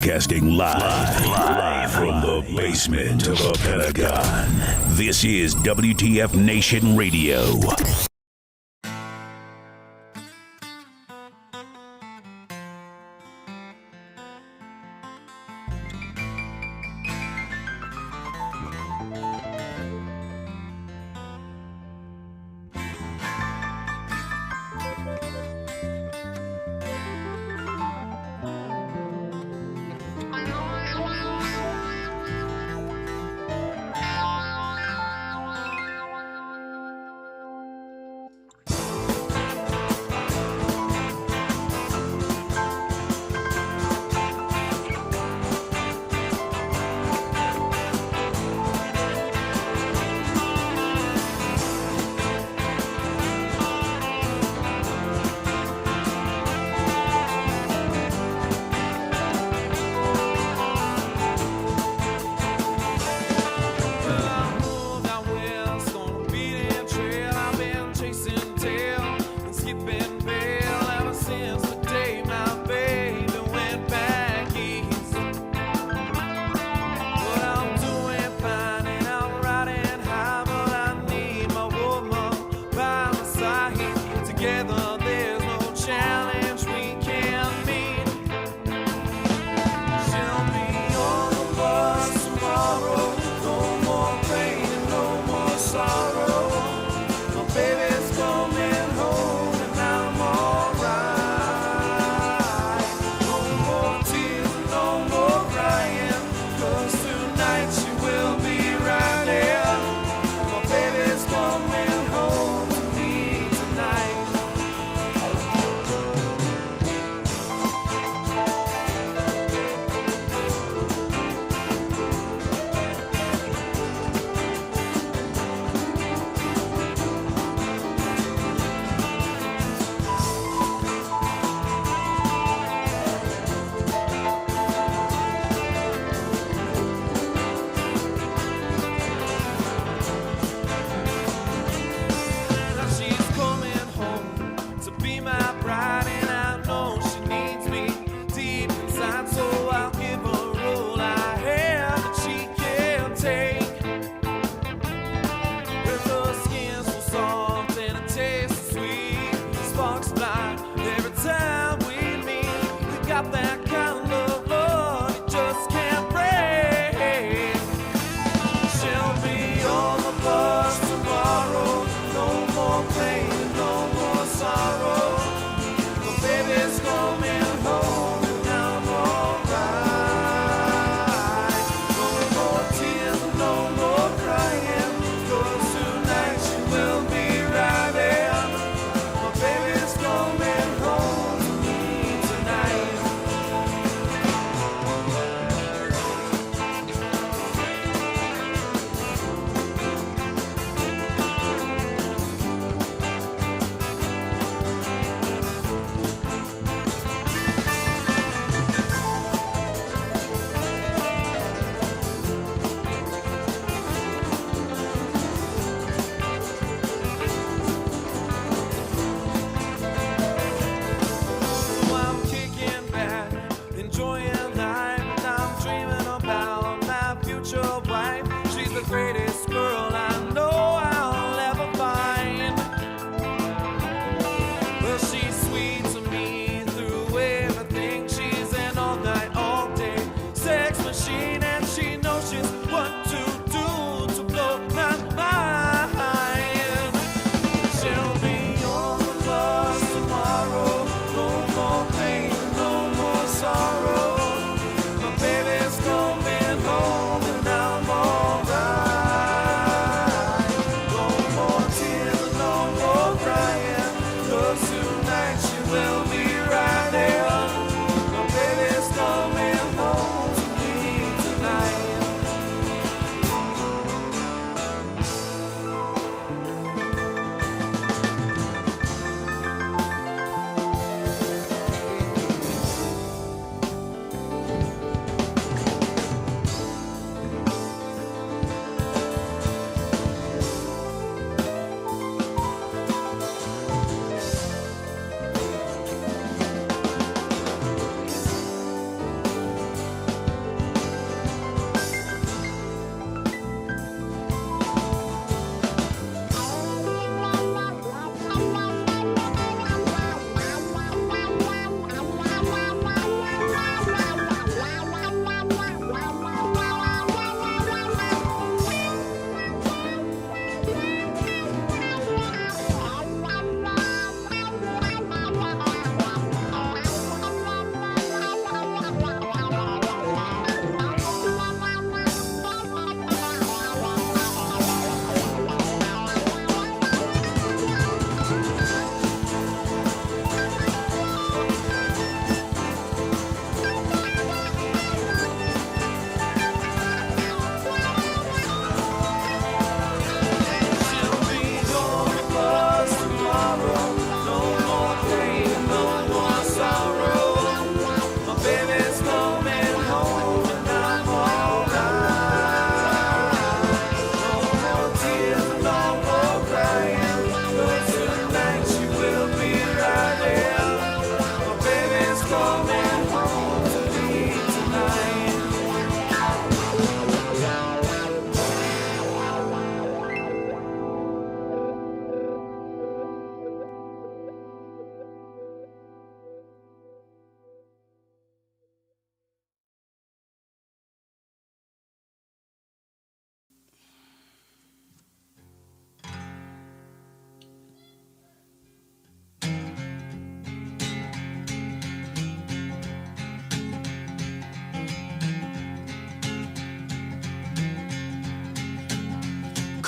Casting live from the basement of the Pentagon. This is WTF Nation Radio.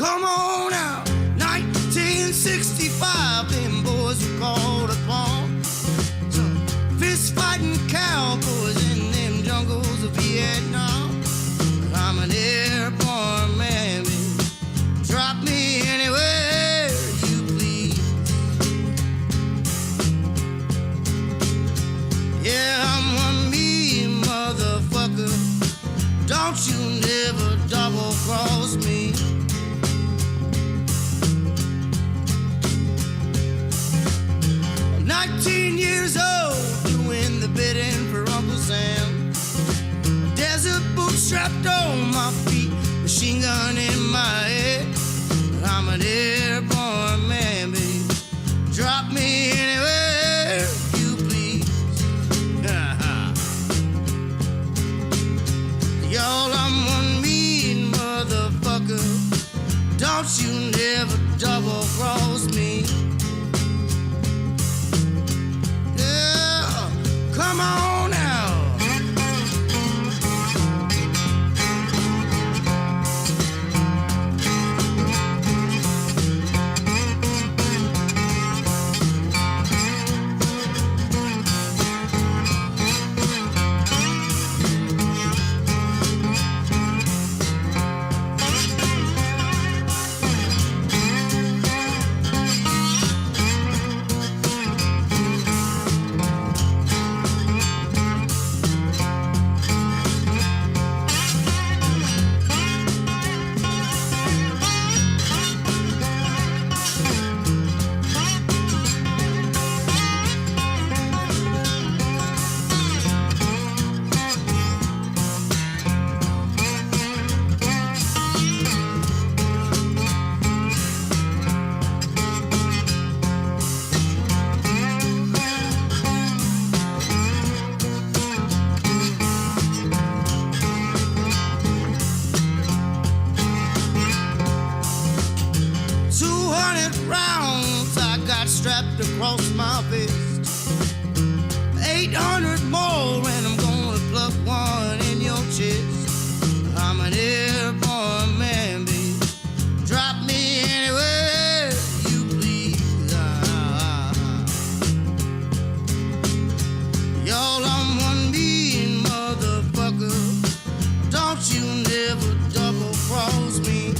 Come on out, 1965, them boys were called upon. Some fist-fighting cowboys in them jungles of Vietnam. I'm an airborne man, baby. Drop me anywhere you please. Yeah, I'm one mean motherfucker. Don't you never double-cross me. 19 years old, doing the bidding for Uncle Sam. Desert boots strapped on my feet, machine gun in my head. I'm an airborne man, baby. Drop me anywhere you please. Y'all, I'm one mean motherfucker. Don't you never double cross me. Come on now. Strapped across my vest, 800 more, and I'm gonna pluck one in your chest. I'm an airborne man, baby. Drop me anywhere you please. Y'all, I'm one mean motherfucker. Don't you never double cross me.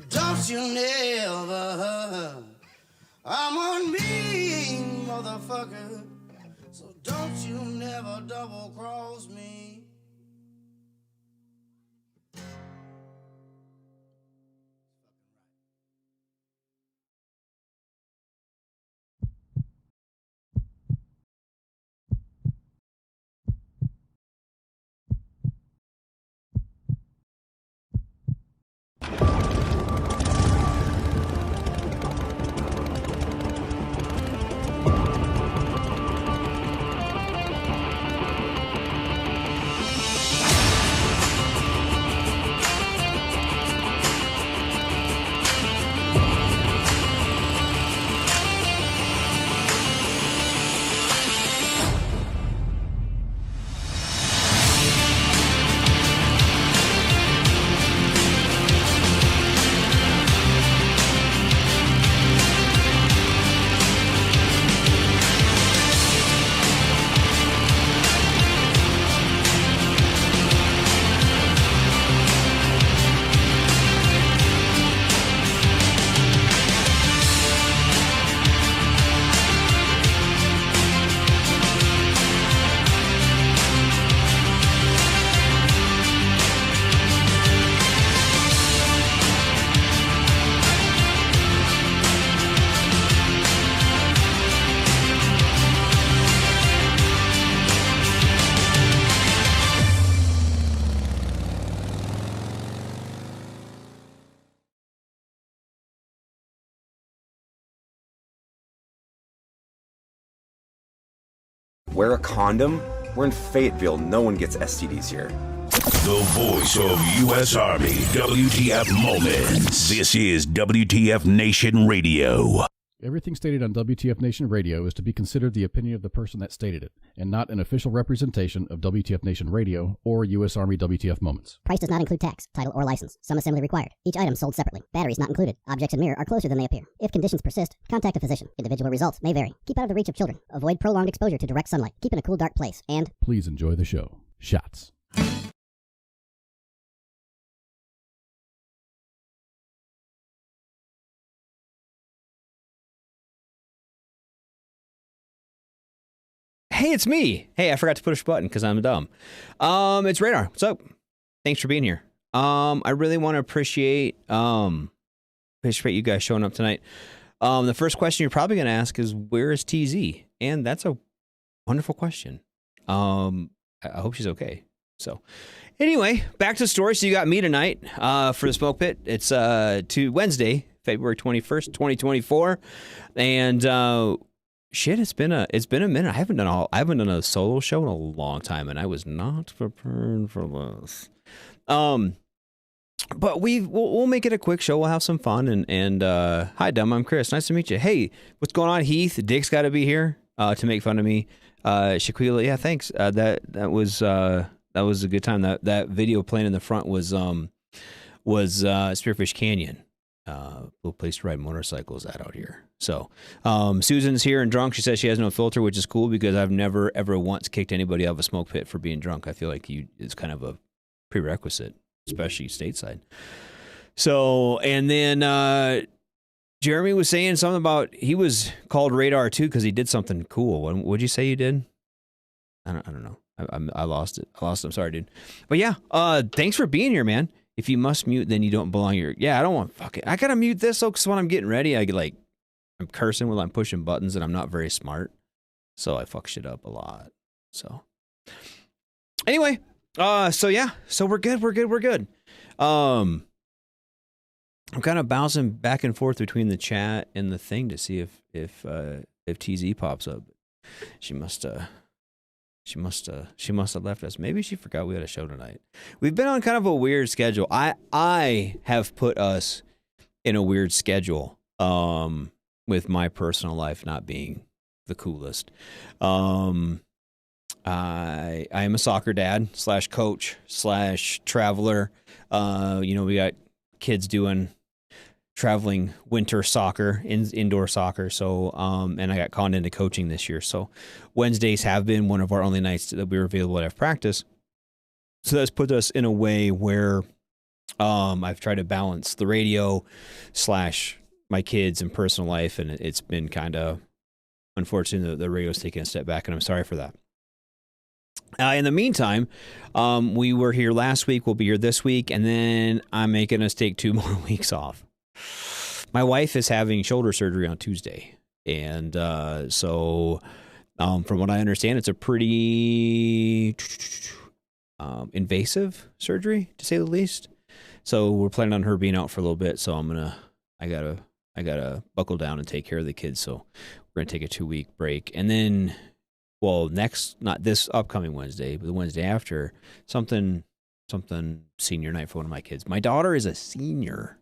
Don't you never. I'm a mean motherfucker, so don't you never double cross me. wear a condom. We're in Fayetteville. No one gets STDs here. The voice of U.S. Army, WTF Moments. This is WTF Nation Radio. Everything stated on WTF Nation Radio is to be considered the opinion of the person that stated it, and not an official representation of WTF Nation Radio or U.S. Army WTF Moments. Price does not include tax, title, or license. Some assembly required. Each item sold separately. Batteries not included. Objects in mirror are closer than they appear. If conditions persist, contact a physician. Individual results may vary. Keep out of the reach of children. Avoid prolonged exposure to direct sunlight. Keep in a cool, dark place. And please enjoy the show. Shots. Hey, it's me. Hey, I forgot to push a button because I'm dumb. It's Radar. What's up? Thanks for being here. I really want to appreciate you guys showing up tonight. The first question you're probably going to ask is, where is TZ? And that's a wonderful question. I hope she's okay. So anyway, back to the story. So you got me tonight for the Smoke Pit. It's to Wednesday, February 21st, 2024. And shit, it's been a minute. I haven't done a solo show in a long time, and I was not prepared for this. But we'll make it a quick show. We'll have some fun. And hi, Dumb. I'm Chris. Nice to meet you. Hey, what's going on, Heath? Dick's got to be here to make fun of me. Shaquila, yeah, thanks. That was a good time. That video playing in the front was Spearfish Canyon. Little place to ride motorcycles out here. So Susan's here and drunk. She says she has no filter, which is cool because I've never ever once kicked anybody out of a smoke pit for being drunk. I feel like it's kind of a prerequisite, especially stateside. So, and then Jeremy was saying something about he was called Radar too because he did something cool. What'd you say you did? I don't know. I lost it. I'm sorry, dude. But yeah, thanks for being here, man. If you must mute, then you don't belong here. Yeah, I don't want fucking. I gotta mute this though, because when I'm getting ready, I'm cursing while I'm pushing buttons, and I'm not very smart, so I fuck shit up a lot. So anyway, so we're good. I'm kind of bouncing back and forth between the chat and the thing to see if TZ pops up. She must have left us. Maybe she forgot we had a show tonight. We've been on kind of a weird schedule. I have put us in a weird schedule with my personal life not being the coolest. I am a soccer dad / coach / traveler. We got kids doing traveling winter soccer, indoor soccer. So, and I got conned into coaching this year. So Wednesdays have been one of our only nights that we were available to have practice. So that's put us in a way where I've tried to balance the radio / my kids and personal life. And it's been kind of unfortunate. The radio's taking a step back, and I'm sorry for that. In the meantime, we were here last week. We'll be here this week. And then I'm making us take 2 more weeks off. My wife is having shoulder surgery on Tuesday. And so from what I understand, it's a pretty invasive surgery, to say the least. So we're planning on her being out for a little bit. So I gotta buckle down and take care of the kids. So we're gonna take a 2-week break. And then, well, not this upcoming Wednesday, but the Wednesday after, something senior night for one of my kids. My daughter is a senior.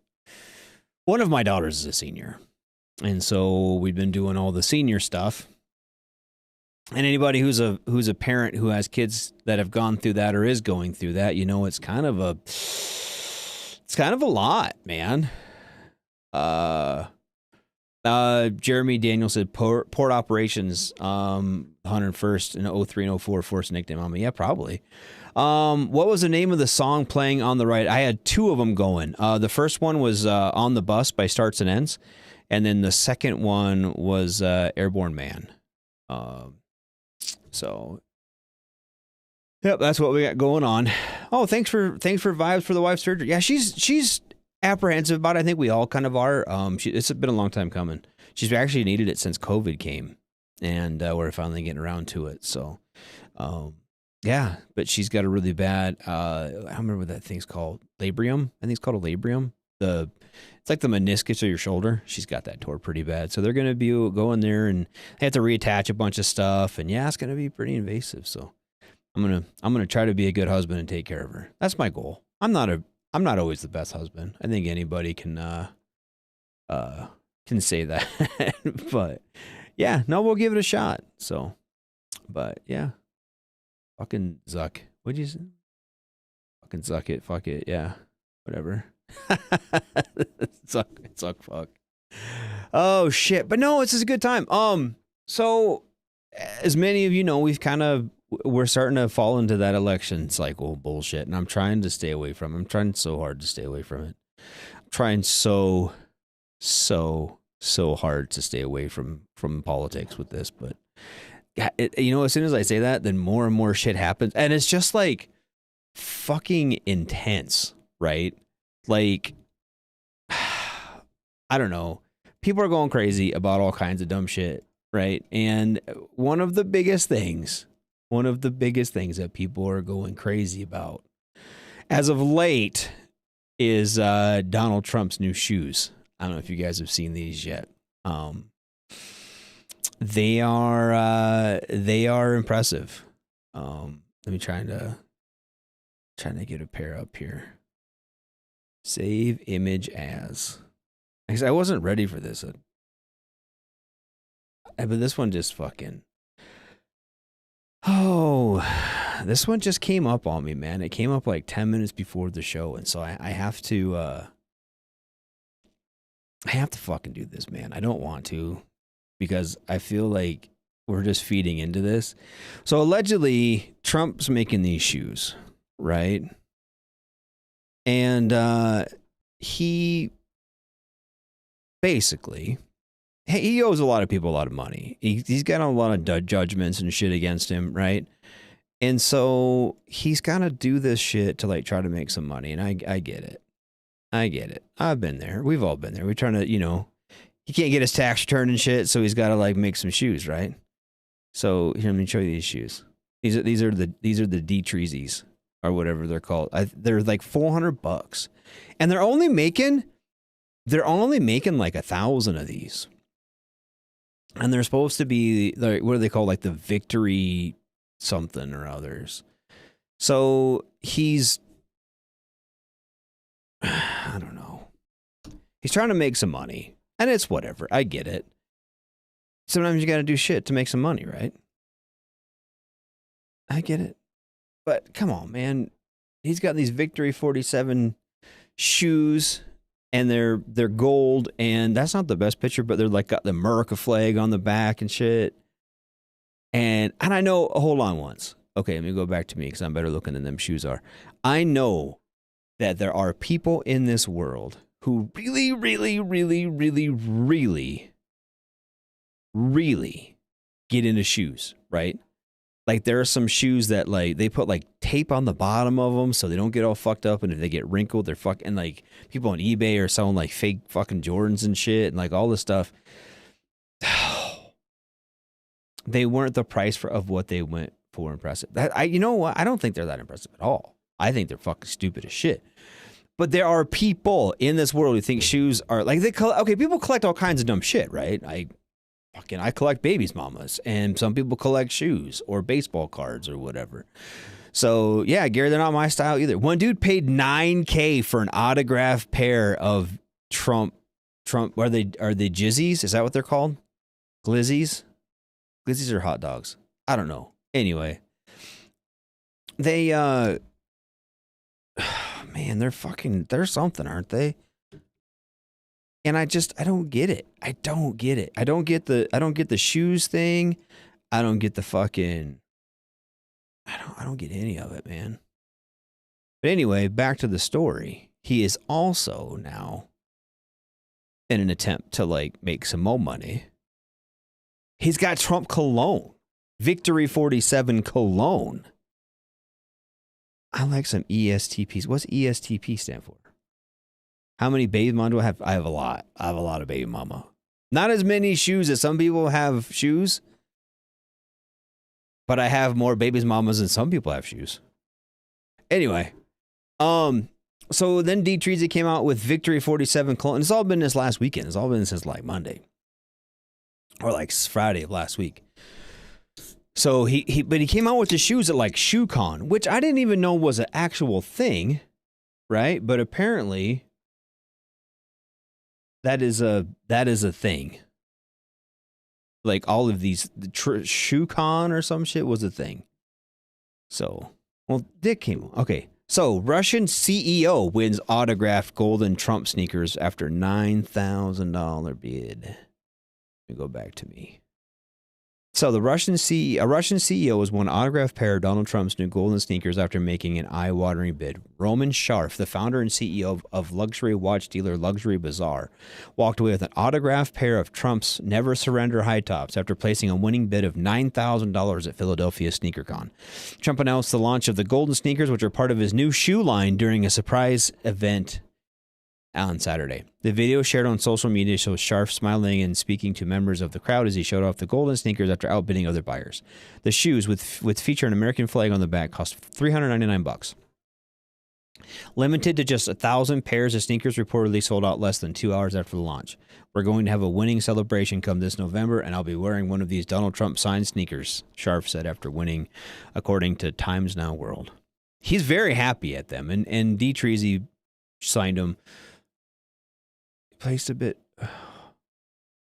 One of my daughters is a senior. And so we've been doing all the senior stuff. And anybody who's a parent who has kids that have gone through that or is going through that, it's kind of a lot, man. Jeremy Daniel said port operations, 101st in 03 and 04 forced nickname on me. Yeah, probably. What was the name of the song playing on the right? I had 2 of them going. The first one was On the Bus by Starts and Ends. And then the second one was Airborne Man. So, yep, that's what we got going on. Oh, thanks for vibes for the wife's surgery. Yeah, she's apprehensive about it. I think we all kind of are. It's been a long time coming. She's actually needed it since COVID came, and we're finally getting around to it. So, yeah, but she's got a really bad, I don't remember what that thing's called. Labrium? I think it's called a labrium. it's like the meniscus of your shoulder. She's got that tore pretty bad. So they're going to be going there and they have to reattach a bunch of stuff. And yeah, it's going to be pretty invasive. So I'm going to try to be a good husband and take care of her. That's my goal. I'm not always the best husband. I think anybody can say that. But yeah, no, we'll give it a shot. So, but yeah, fucking Zuck. What'd you say? Fucking Zuck it. Fuck it. Yeah, whatever. Zuck fuck. Oh shit. But no, it's just a good time. So as many of you know, we're starting to fall into that election cycle bullshit, and I'm trying to stay away from it. I'm trying so hard to stay away from it. I'm trying so hard to stay away from politics with this, but as soon as I say that, then more and more shit happens, and it's just like fucking intense, right? Like, I don't know. People are going crazy about all kinds of dumb shit, right? And one of the biggest things that people are going crazy about as of late is Donald Trump's new shoes. I don't know if you guys have seen these yet. They are impressive. Let me trying to get a pair up here. Save image as. Because I wasn't ready for this. But this one just fucking. Oh, this one just came up on me, man. It came up like 10 minutes before the show, and so I have to fucking do this, man. I don't want to, because I feel like we're just feeding into this. So allegedly, Trump's making these shoes, right? And he basically, he owes a lot of people a lot of money. He's got a lot of judgments and shit against him, right? And so he's got to do this shit to like try to make some money. And I get it. I get it. I've been there. We've all been there. We're trying to, he can't get his tax return and shit, so he's got to like make some shoes, right? So here, let me show you these shoes. These are the D-Treesies or whatever they're called. They're like $400, and they're only making like 1,000 of these, and they're supposed to be like, what are they called? Like the Victory something or others. So he's, I don't know. He's trying to make some money, and it's whatever. I get it. Sometimes you got to do shit to make some money, right? I get it. But come on, man. He's got these Victory 47 shoes, and they're gold, and that's not the best picture, but they're like got the America flag on the back and shit. And I know, hold on once. Okay, let me go back to me because I'm better looking than them shoes are. I know that there are people in this world who really, really, really, really, really, really get into shoes, right? Like there are some shoes that like they put like tape on the bottom of them so they don't get all fucked up, and if they get wrinkled, they're fucking, like people on eBay are selling like fake fucking Jordans and shit and like all this stuff. They weren't the price of what they went for impressive. You know what? I don't think they're that impressive at all. I think they're fucking stupid as shit. But there are people in this world who think shoes are like people collect all kinds of dumb shit, right? I collect babies' mamas, and some people collect shoes or baseball cards or whatever. So yeah, Gary, they're not my style either. One dude paid $9,000 for an autographed pair of Trump. Are they Jizzies? Is that what they're called? Glizzies? Glizzies are hot dogs. I don't know. Anyway, they man, they're something, aren't they? And I don't get it. I don't get it. I don't get the shoes thing. I don't get the fucking, I don't get any of it, man. But anyway, back to the story. He is also now, in an attempt to like make some more money, he's got Trump cologne. Victory 47 cologne. I like some ESTPs. What's ESTP stand for? How many baby mama do I have? I have a lot. I have a lot of baby mama. Not as many shoes as some people have shoes, but I have more babies mamas than some people have shoes. Anyway, So then D. Treasy came out with Victory 47 clone. It's all been this last weekend. It's all been since like Monday or like Friday of last week. So he came out with the shoes at like ShoeCon, which I didn't even know was an actual thing, right? But apparently that is a thing. Like all of these, ShoeCon or some shit was a thing. So, well, Dick came on. Okay. So, Russian CEO wins autographed golden Trump sneakers after $9,000 bid. Let me go back to me. So, a Russian CEO has won an autographed pair of Donald Trump's new golden sneakers after making an eye-watering bid. Roman Sharf, the founder and CEO of luxury watch dealer Luxury Bazaar, walked away with an autographed pair of Trump's Never Surrender high tops after placing a winning bid of $9,000 at Philadelphia SneakerCon. Trump announced the launch of the golden sneakers, which are part of his new shoe line, during a surprise event on Saturday. The video shared on social media shows Sharf smiling and speaking to members of the crowd as he showed off the golden sneakers after outbidding other buyers. The shoes, with feature an American flag on the back, cost $399. Limited to just 1,000 pairs of sneakers, reportedly sold out less than 2 hours after the launch. We're going to have a winning celebration come this November, and I'll be wearing one of these Donald Trump signed sneakers, Sharf said after winning, according to Times Now World. He's very happy at them, and D. Treasy signed them. Placed a bit.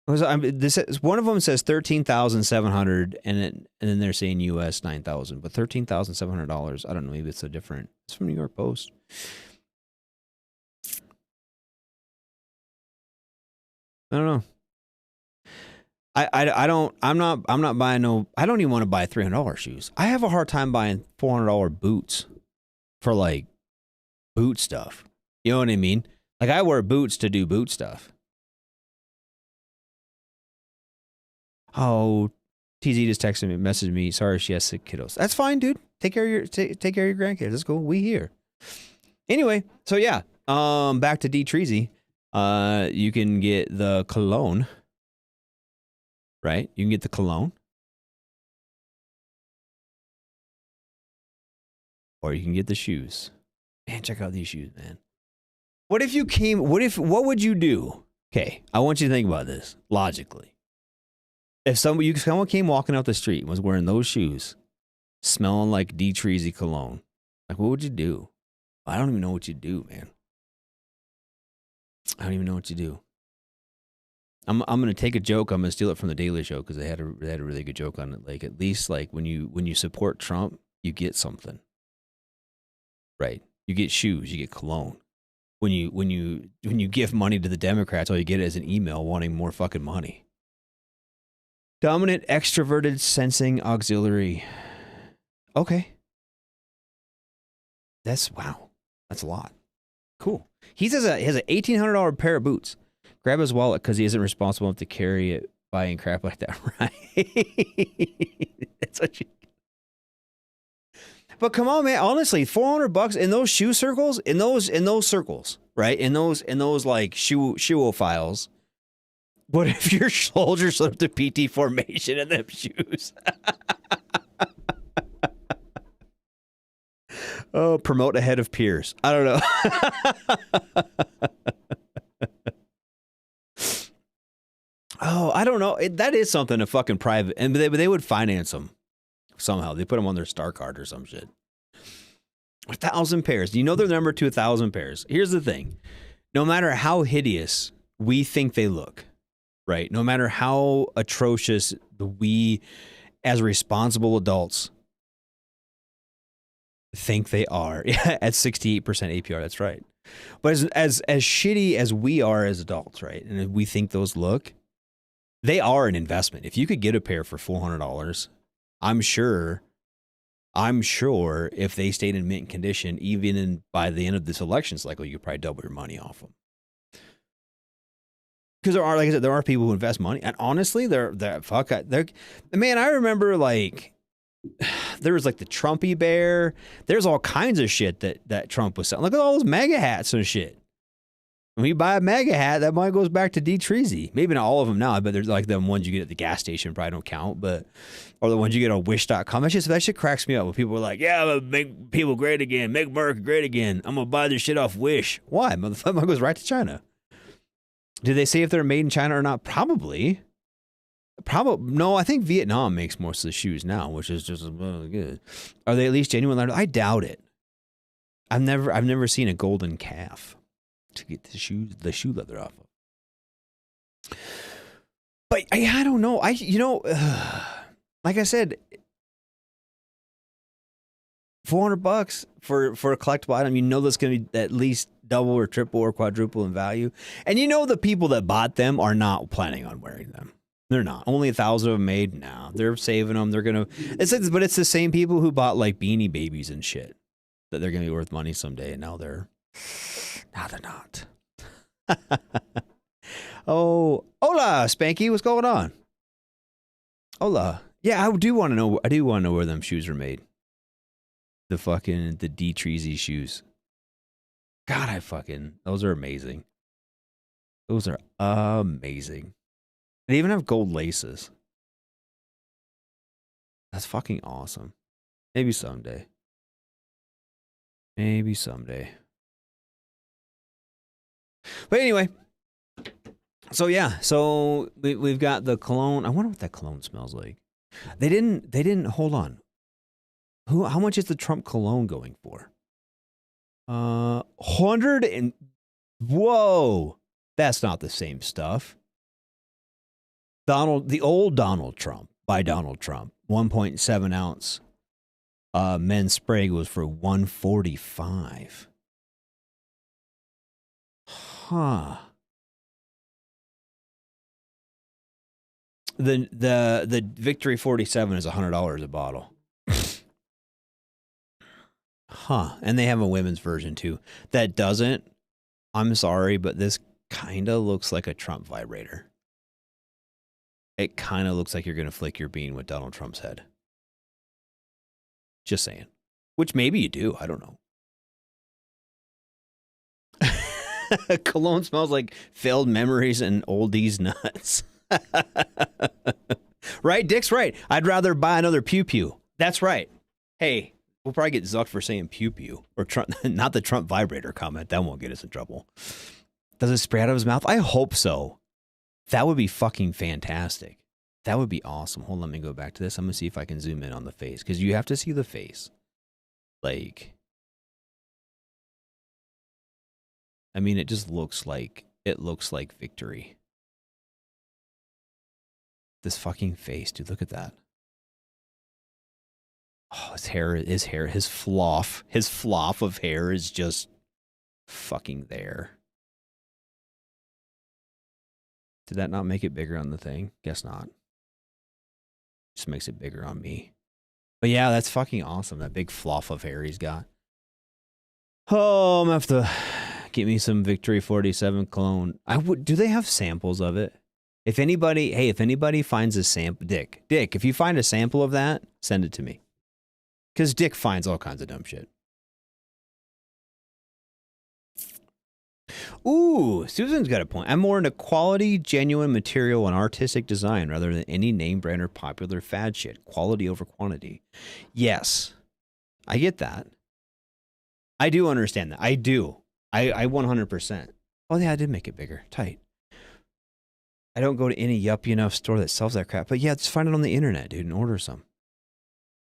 One of them says $13,700, and then they're saying US $9,000, but $13,700. I don't know. Maybe it's a different. It's from New York Post. I don't know. I'm not buying no. I don't even want to buy $300 shoes. I have a hard time buying $400 boots for like boot stuff. You know what I mean? Like, I wear boots to do boot stuff. Oh, TZ just texted me, messaged me. Sorry, she has sick kiddos. That's fine, dude. Take care of your grandkids. That's cool. We here. Anyway, so yeah. Back to D. Treasy. You can get the cologne. Right? You can get the cologne. Or you can get the shoes. Man, check out these shoes, man. What would you do? Okay, I want you to think about this logically. If someone came walking out the street and was wearing those shoes, smelling like D. Treasy cologne, like, what would you do? I don't even know what you'd do, man. I don't even know what you do. I'm gonna take a joke. I'm gonna steal it from the Daily Show because they had a really good joke on it. Like, at least like when you support Trump, you get something, right? You get shoes, you get cologne. When you give money to the Democrats, all you get is an email wanting more fucking money. Dominant extroverted sensing auxiliary. Okay. Wow. That's a lot. Cool. He has an $1,800 pair of boots. Grab his wallet because he isn't responsible enough to carry it, buying crap like that, right? That's what you. But come on, man. Honestly, $400 in those shoe circles, in those circles, right? In those like shoeophiles. What if your soldiers set up the PT formation in them shoes? Oh, promote ahead of peers. I don't know. Oh, I don't know. That is something, a fucking private, and they would finance them. Somehow they put them on their star card or some shit. 1,000 pairs. You know their number to 1,000 pairs. Here's the thing. No matter how hideous we think they look, right? No matter how atrocious we as responsible adults think they are at 68% APR. That's right. But as shitty as we are as adults, right? And we think those look, they are an investment. If you could get a pair for $400, I'm sure if they stayed in mint condition, even by the end of this election cycle, you could probably double your money off them. Because there are, like I said, there are people who invest money, and honestly, they're man. I remember like there was like the Trumpy bear. There's all kinds of shit that Trump was selling. Look at all those mega hats and shit. When you buy a mega hat, that money goes back to D. Treasy. Maybe not all of them now. I bet there's like the ones you get at the gas station probably don't count, but or the ones you get on Wish.com. That shit cracks me up when people are like, yeah, I'm gonna make people great again, make America great again. I'm gonna buy this shit off Wish. Why? Motherfucker goes right to China. Did they say if they're made in China or not? Probably. No, I think Vietnam makes most of the shoes now, which is just good. Are they at least genuine leather? I doubt it. I've never seen a golden calf to get the shoe leather off of. But I don't know. Like I said, $400 for a collectible item. You know that's going to be at least double or triple or quadruple in value, and you know the people that bought them are not planning on wearing them. They're not. Only 1,000 of them made. Now they're saving them. They're gonna. But it's the same people who bought like Beanie Babies and shit that they're gonna be worth money someday, and now they're not. Oh, hola, Spanky, what's going on? Hola. Yeah, I do want to know. I do want to know where them shoes are made. The D. Treasy shoes. God, those are amazing. Those are amazing. They even have gold laces. That's fucking awesome. Maybe someday. Maybe someday. But anyway. So yeah, we've got the cologne. I wonder what that cologne smells like. They didn't hold on. How much is the Trump cologne going for? 100 and whoa. That's not the same stuff. The old Donald Trump by Donald Trump, 1.7 ounce men's spray goes for $145. Huh. The Victory 47 is $100 a bottle. Huh. And they have a women's version too. That doesn't. I'm sorry, but this kind of looks like a Trump vibrator. It kind of looks like you're going to flick your bean with Donald Trump's head. Just saying. Which maybe you do. I don't know. Cologne smells like failed memories and oldies nuts. Right? Dick's right. I'd rather buy another Pew Pew. That's right. Hey, we'll probably get zucked for saying Pew Pew. Or Trump, not the Trump vibrator comment. That won't get us in trouble. Does it spray out of his mouth? I hope so. That would be fucking fantastic. That would be awesome. Hold on, let me go back to this. I'm going to see if I can zoom in on the face. Because you have to see the face. Like, I mean, it just looks like, victory. This fucking face, dude, look at that. Oh, his floff of hair is just fucking there. Did that not make it bigger on the thing? Guess not. Just makes it bigger on me. But yeah, that's fucking awesome. That big fluff of hair he's got. Oh, I'm gonna have to get me some Victory 47 cologne. Do they have samples of it? If anybody finds a sample, Dick, if you find a sample of that, send it to me. Because Dick finds all kinds of dumb shit. Ooh, Susan's got a point. I'm more into quality, genuine material, and artistic design rather than any name brand or popular fad shit. Quality over quantity. Yes, I get that. I do understand that. I do. I 100%. Oh, yeah, I did make it bigger. Tight. I don't go to any yuppie enough store that sells that crap. But yeah, just find it on the internet, dude, and order some.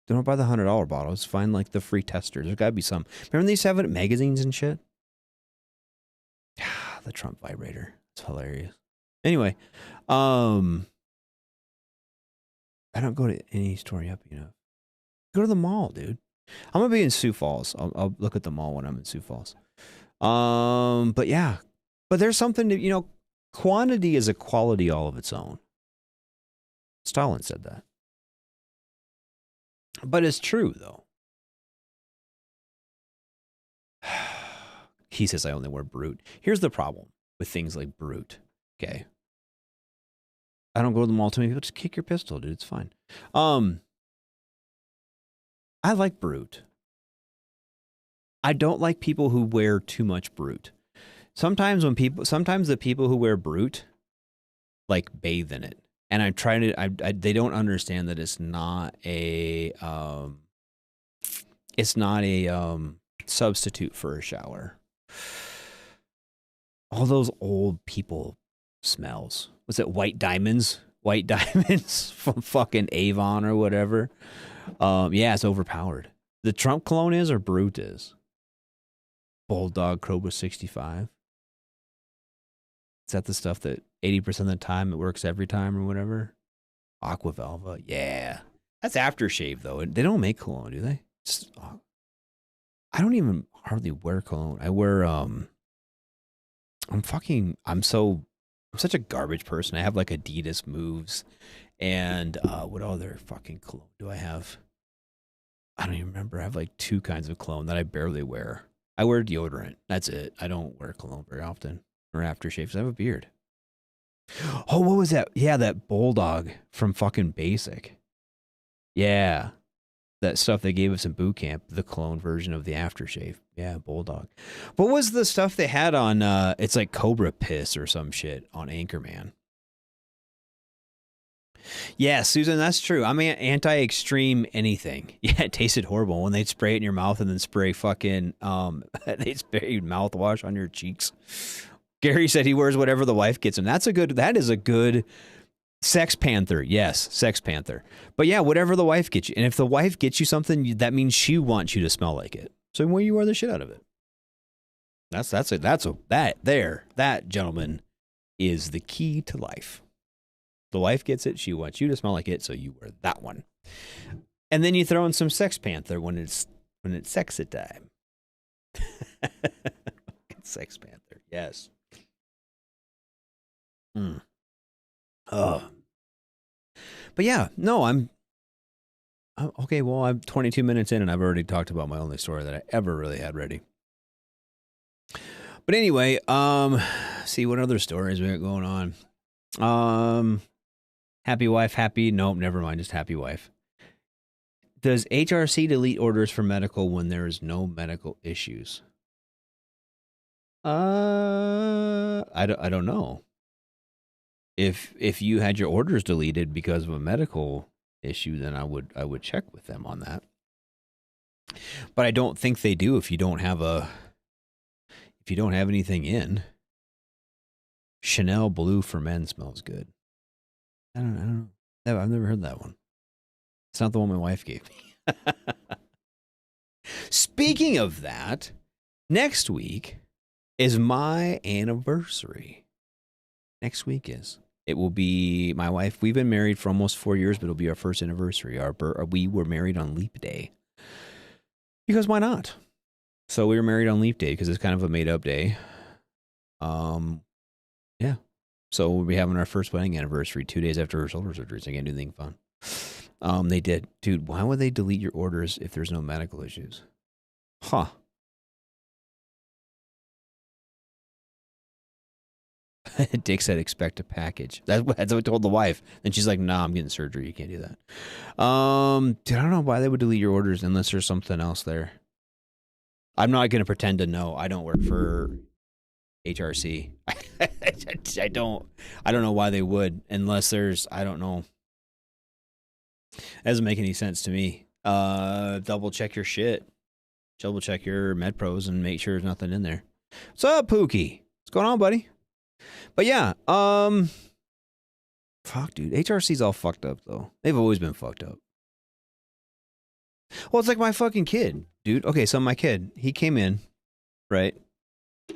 Don't buy the $100 bottles. Find like the free testers. There's got to be some. Remember they used to have it in magazines and shit? The Trump vibrator. It's hilarious. Anyway, I don't go to any store up, Go to the mall, dude. I'm gonna be in Sioux Falls. I'll look at the mall when I'm in Sioux Falls. But yeah, but there's something to, quantity is a quality all of its own. Stalin said that. But it's true though. He says I only wear Brute. Here's the problem with things like Brute. Okay. I don't go to the mall too many people. Just kick your pistol, dude. It's fine. I like Brute. I don't like people who wear too much Brute. Sometimes the people who wear Brute like bathe in it, and I'm trying to. They don't understand that it's not a substitute for a shower. All those old people smells. Was it White Diamonds? White Diamonds from fucking Avon or whatever. Yeah, it's overpowered. The Trump cologne is, or Brute is. Bulldog Cobra 65. Is that the stuff that 80% of the time it works every time or whatever? Aqua Velva, yeah. That's aftershave though. They don't make cologne, do they? I don't even hardly wear cologne. I wear I'm such a garbage person. I have like Adidas Moves and what other fucking cologne do I have? I don't even remember. I have like 2 kinds of cologne that I barely wear. I wear deodorant. That's it. I don't wear cologne very often or aftershave. I have a beard. Oh, what was that? Yeah, that Bulldog from fucking Basic. Yeah. That stuff they gave us in boot camp, the cologne version of the aftershave. Yeah, Bulldog. What was the stuff they had on, it's like Cobra Piss or some shit on Anchorman? Yeah, Susan, that's true. I'm anti-extreme anything. Yeah, it tasted horrible when they'd spray it in your mouth and then spray fucking, they spray mouthwash on your cheeks. Gary said he wears whatever the wife gets him. That is a good Sex Panther. Yes, Sex Panther. But yeah, whatever the wife gets you. And if the wife gets you something, that means she wants you to smell like it. So when you wear the shit out of it. That, gentlemen, is the key to life. The wife gets it, she wants you to smell like it, so you wear that one. And then you throw in some Sex Panther when it's sexy time. Sex Panther, yes. Oh. But yeah, no, I'm okay. Well, I'm 22 minutes in and I've already talked about my only story that I ever really had ready. But anyway, see what other stories we got going on. Happy wife, nope, never mind, just happy wife. Does HRC delete orders for medical when there is no medical issues? I don't know. If you had your orders deleted because of a medical issue, then I would check with them on that. But I don't think they do if you don't have anything in. Chanel Blue for Men smells good. I don't know. I've never heard that one. It's not the one my wife gave me. Speaking of that, next week is my anniversary. Next week is. It will be my wife. We've been married for almost 4 years, but it'll be our first anniversary. We were married on Leap Day. Because why not? So we were married on Leap Day because it's kind of a made-up day. Yeah. So we'll be having our first wedding anniversary 2 days after her shoulder surgery, so I can't do anything fun. They did. Dude, why would they delete your orders if there's no medical issues? Huh. Dick said, expect a package. That's what I told the wife. And she's like, nah, I'm getting surgery. You can't do that. Dude, I don't know why they would delete your orders unless there's something else there. I'm not going to pretend to know. I don't work for HRC. I don't know why they would unless there's, I don't know. It doesn't make any sense to me. Double check your shit. Double check your MedPros and make sure there's nothing in there. What's up, Pookie? What's going on, buddy? But yeah, fuck, dude. HRC's all fucked up, though. They've always been fucked up. Well, it's like my fucking kid, dude. Okay, so my kid, he came in, right?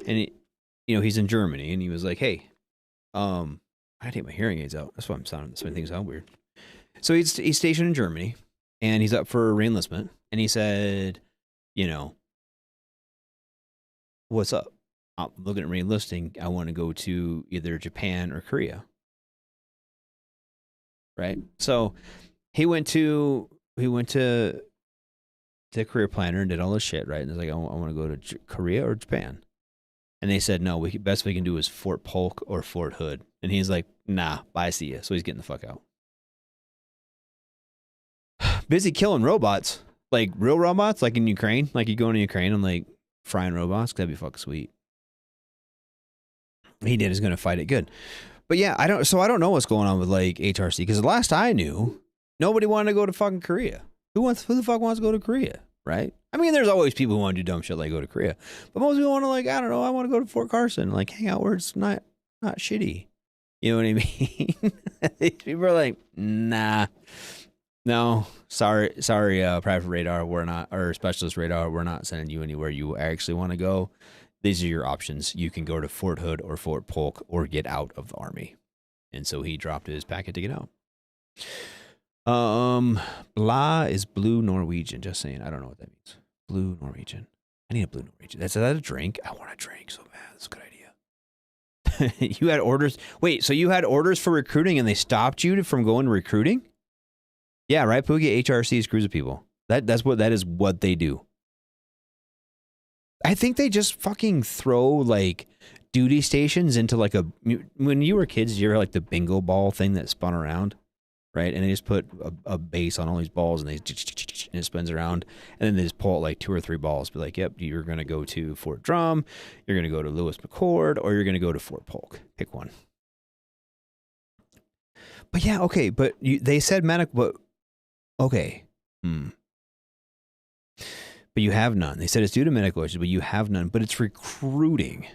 And, he's in Germany, and he was like, hey, I gotta take my hearing aids out. That's why I'm sounding, so many things sound weird. So he's stationed in Germany, and he's up for reenlistment, and he said, what's up? I'm looking at reenlisting. I want to go to either Japan or Korea. Right? So he went to Career Planner and did all this shit, right? And he's like, I want to go to Korea or Japan. And they said, no, best we can do is Fort Polk or Fort Hood. And he's like, nah, bye, see ya. So he's getting the fuck out. Busy killing robots, like real robots, like in Ukraine. Like you go into Ukraine and like frying robots. That'd be fucking sweet. He did. He's going to fight it good. But yeah, I don't know what's going on with like HRC, because the last I knew, nobody wanted to go to fucking Korea. Who the fuck wants to go to Korea, right? I mean, there's always people who want to do dumb shit like go to Korea, but most people want to like, I don't know, I want to go to Fort Carson, like hang out where it's not shitty. You know what I mean? People are like, nah, no, sorry, private radar, we're not, or specialist radar, we're not sending you anywhere you actually want to go. These are your options. You can go to Fort Hood or Fort Polk or get out of the Army. And so he dropped his packet to get out. Blah is blue Norwegian. Just saying. I don't know what that means. Blue Norwegian. I need a blue Norwegian. Is that a drink? I want a drink so bad. That's a good idea. You had orders. Wait, so you had orders for recruiting and they stopped you from going to recruiting? Yeah, right, Poogie? HRC screws with people. That is what they do. I think they just fucking throw like duty stations into like when you were kids, you ever like the bingo ball thing that spun around, right? And they just put a base on all these balls and and it spins around, and then they just pull out like 2 or 3 balls. Be like, yep, you're going to go to Fort Drum, you're going to go to Lewis McChord, or you're going to go to Fort Polk. Pick one. But yeah, okay, but they said medical, but okay. But you have none. They said it's due to medical issues, but you have none. But it's recruiting.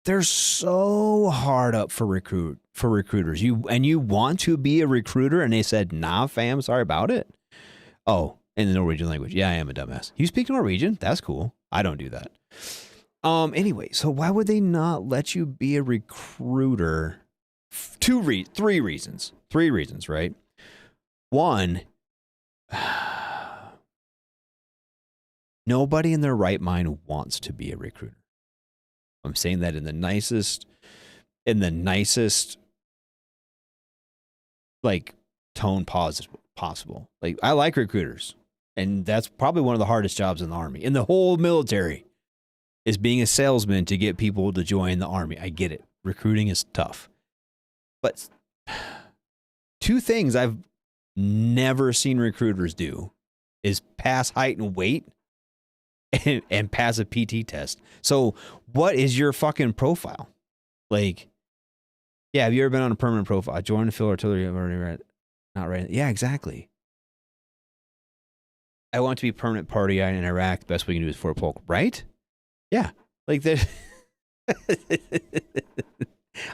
They're so hard up for recruiters. You want to be a recruiter, and they said, nah, fam, sorry about it. Oh, in the Norwegian language. Yeah, I am a dumbass. You speak Norwegian? That's cool. I don't do that. Anyway, so why would they not let you be a recruiter? 3 reasons. 3 reasons, right? One, nobody in their right mind wants to be a recruiter. I'm saying that in the nicest like tone possible. Like, I like recruiters, and that's probably one of the hardest jobs in the Army, in the whole military, is being a salesman to get people to join the Army. I get it. Recruiting is tough. But 2 things I've never seen recruiters do is pass height and weight and pass a PT test. So what is your fucking profile? Like, yeah, have you ever been on a permanent profile? Join the field artillery. I've already read. Not right. Yeah, exactly. I want to be permanent party in Iraq. The best we can do is Fort Polk, right? Yeah. Like that.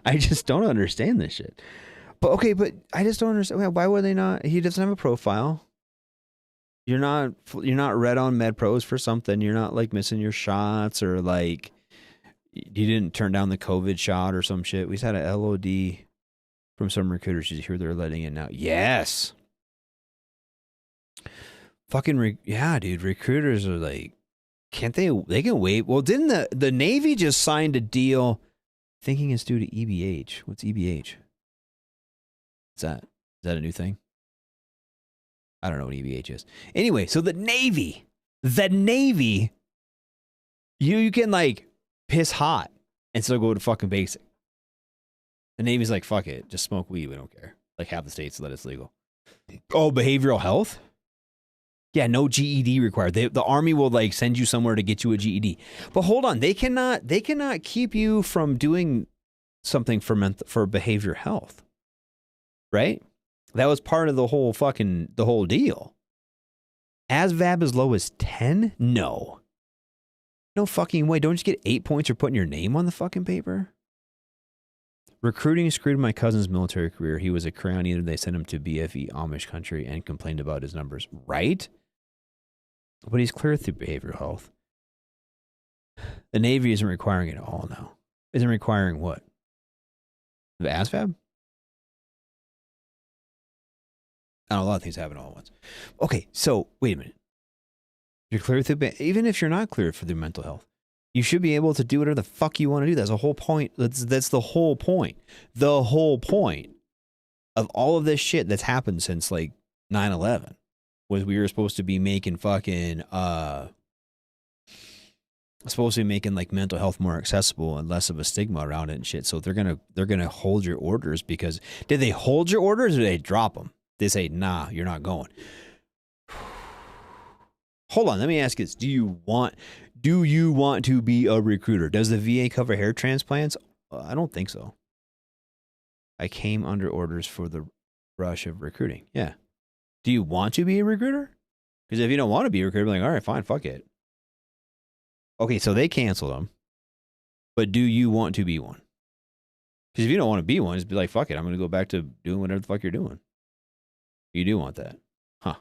I just don't understand this shit. But okay, but I just don't understand. Why would they not? He doesn't have a profile. You're not red on med pros for something. You're not like missing your shots, or like you didn't turn down the COVID shot or some shit. We just had a LOD from some recruiters. You hear they're letting in now. Yes. Fucking yeah, dude. Recruiters are like, can't they? They can wait. Well, didn't the Navy just signed a deal? Thinking it's due to EBH. What's EBH? Is that a new thing? I don't know what EBH is. Anyway, so the Navy, you can like piss hot and still go to fucking basic. The Navy's like, fuck it, just smoke weed, we don't care. Like half the states let it's legal. Oh, behavioral health? Yeah, no GED required. The Army will like send you somewhere to get you a GED. But hold on, they cannot keep you from doing something for behavioral health, right? That was part of the whole deal. ASVAB as low as 10? No fucking way. Don't you get 8 points for putting your name on the fucking paper? Recruiting screwed my cousin's military career. He was a crayon eater. They sent him to BFE Amish country and complained about his numbers. Right? But he's clear through behavioral health. The Navy isn't requiring it all now. Isn't requiring what? The ASVAB? I know a lot of things happen all at once. Okay, so wait a minute. You're clear through, even if you're not clear for the mental health, you should be able to do whatever the fuck you want to do. That's the whole point. That's the whole point. The whole point of all of this shit that's happened since like 9/11 was we were supposed to be making fucking like mental health more accessible and less of a stigma around it and shit. So they're gonna hold your orders, because did they hold your orders or did they drop them? They say, nah, you're not going. Hold on, let me ask you this. Do you want to be a recruiter? Does the VA cover hair transplants? I don't think so. I came under orders for the rush of recruiting. Yeah. Do you want to be a recruiter? Because if you don't want to be a recruiter, like, all right, fine, fuck it. Okay, so they canceled them. But do you want to be one? Because if you don't want to be one, just be like, fuck it, I'm going to go back to doing whatever the fuck you're doing. You do want that. Huh.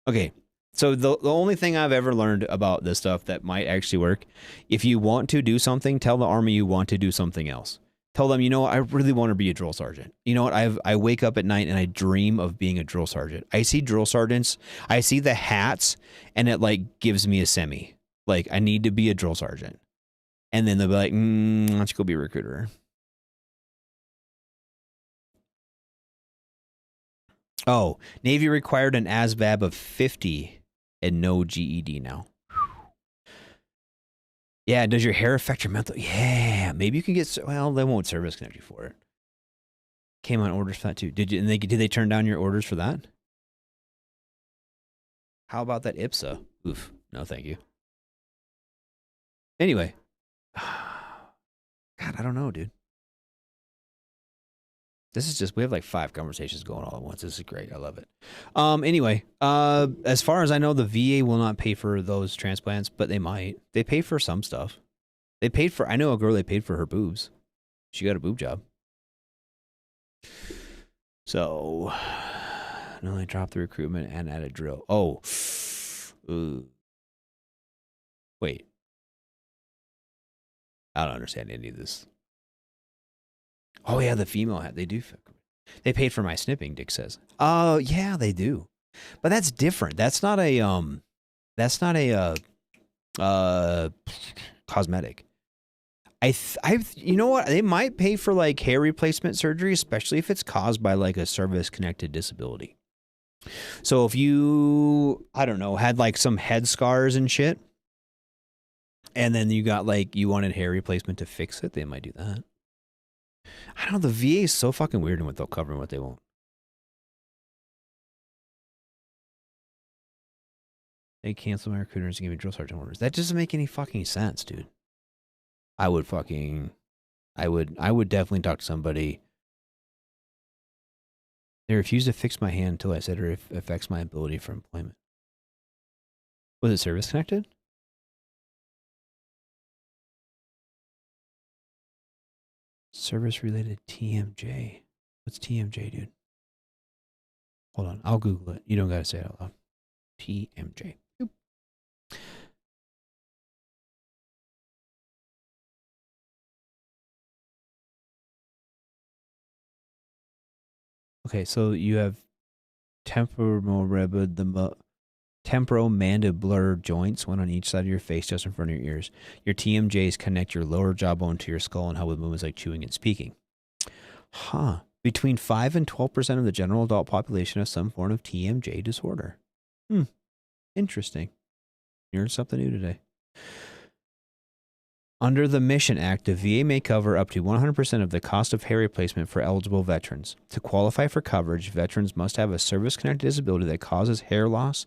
Okay, so the only thing I've ever learned about this stuff that might actually work, if you want to do something, tell the Army you want to do something else. Tell them, you know what, I really want to be a drill sergeant. You know what, I wake up at night and I dream of being a drill sergeant. I see drill sergeants, I see the hats, and it like gives me a semi. Like, I need to be a drill sergeant. And then they'll be like, why don't you go be a recruiter? Oh, Navy required an ASVAB of 50 and no GED now. Yeah, does your hair affect your mental? Yeah, maybe you can get, well, they won't service connect you for it. Came on orders for that too. Did they turn down your orders for that? How about that IPSA? Oof, no thank you. Anyway. God, I don't know, dude. This is just, we have like 5 conversations going all at once. This is great. I love it. Anyway, as far as I know, the VA will not pay for those transplants, but they might. They pay for some stuff. They paid for, I know a girl, they paid for her boobs. She got a boob job. So, no, they dropped the recruitment and added drill. Oh. Ooh. Wait. I don't understand any of this. Oh yeah, the female hat. They do. They paid for my snipping, Dick says. Oh yeah, they do. But that's different. That's not a cosmetic. You know what? They might pay for like hair replacement surgery, especially if it's caused by like a service connected disability. So if you, I don't know, had like some head scars and shit, and then you got like, you wanted hair replacement to fix it, they might do that. I don't know, the VA is so fucking weird in what they'll cover and what they won't. They cancel my recruiters and give me drill sergeant orders. That doesn't make any fucking sense, dude. I would definitely talk to somebody. They refused to fix my hand until I said it affects my ability for employment. Was it service connected? Service-related TMJ. What's TMJ, dude? Hold on. I'll Google it. You don't got to say it out loud. TMJ. Boop. Okay, so you have temporomandibular joints, one on each side of your face, just in front of your ears. Your TMJs connect your lower jawbone to your skull and help with movements like chewing and speaking. Huh. Between 5 and 12% of the general adult population has some form of TMJ disorder. Interesting. You learned something new today. Under the Mission Act, the VA may cover up to 100% of the cost of hair replacement for eligible veterans. To qualify for coverage, veterans must have a service-connected disability that causes hair loss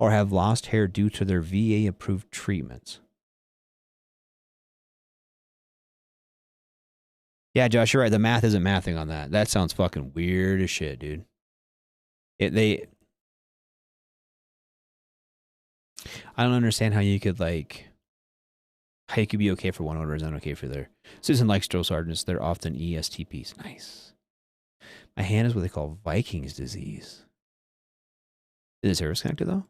or have lost hair due to their VA-approved treatments. Yeah, Josh, you're right. The math isn't mathing on that. That sounds fucking weird as shit, dude. I don't understand how you could, like... How you could be okay for one order is not okay for their... Susan likes drill sergeants. They're often ESTPs. Nice. My hand is what they call Viking's disease. Is it service-connected, though?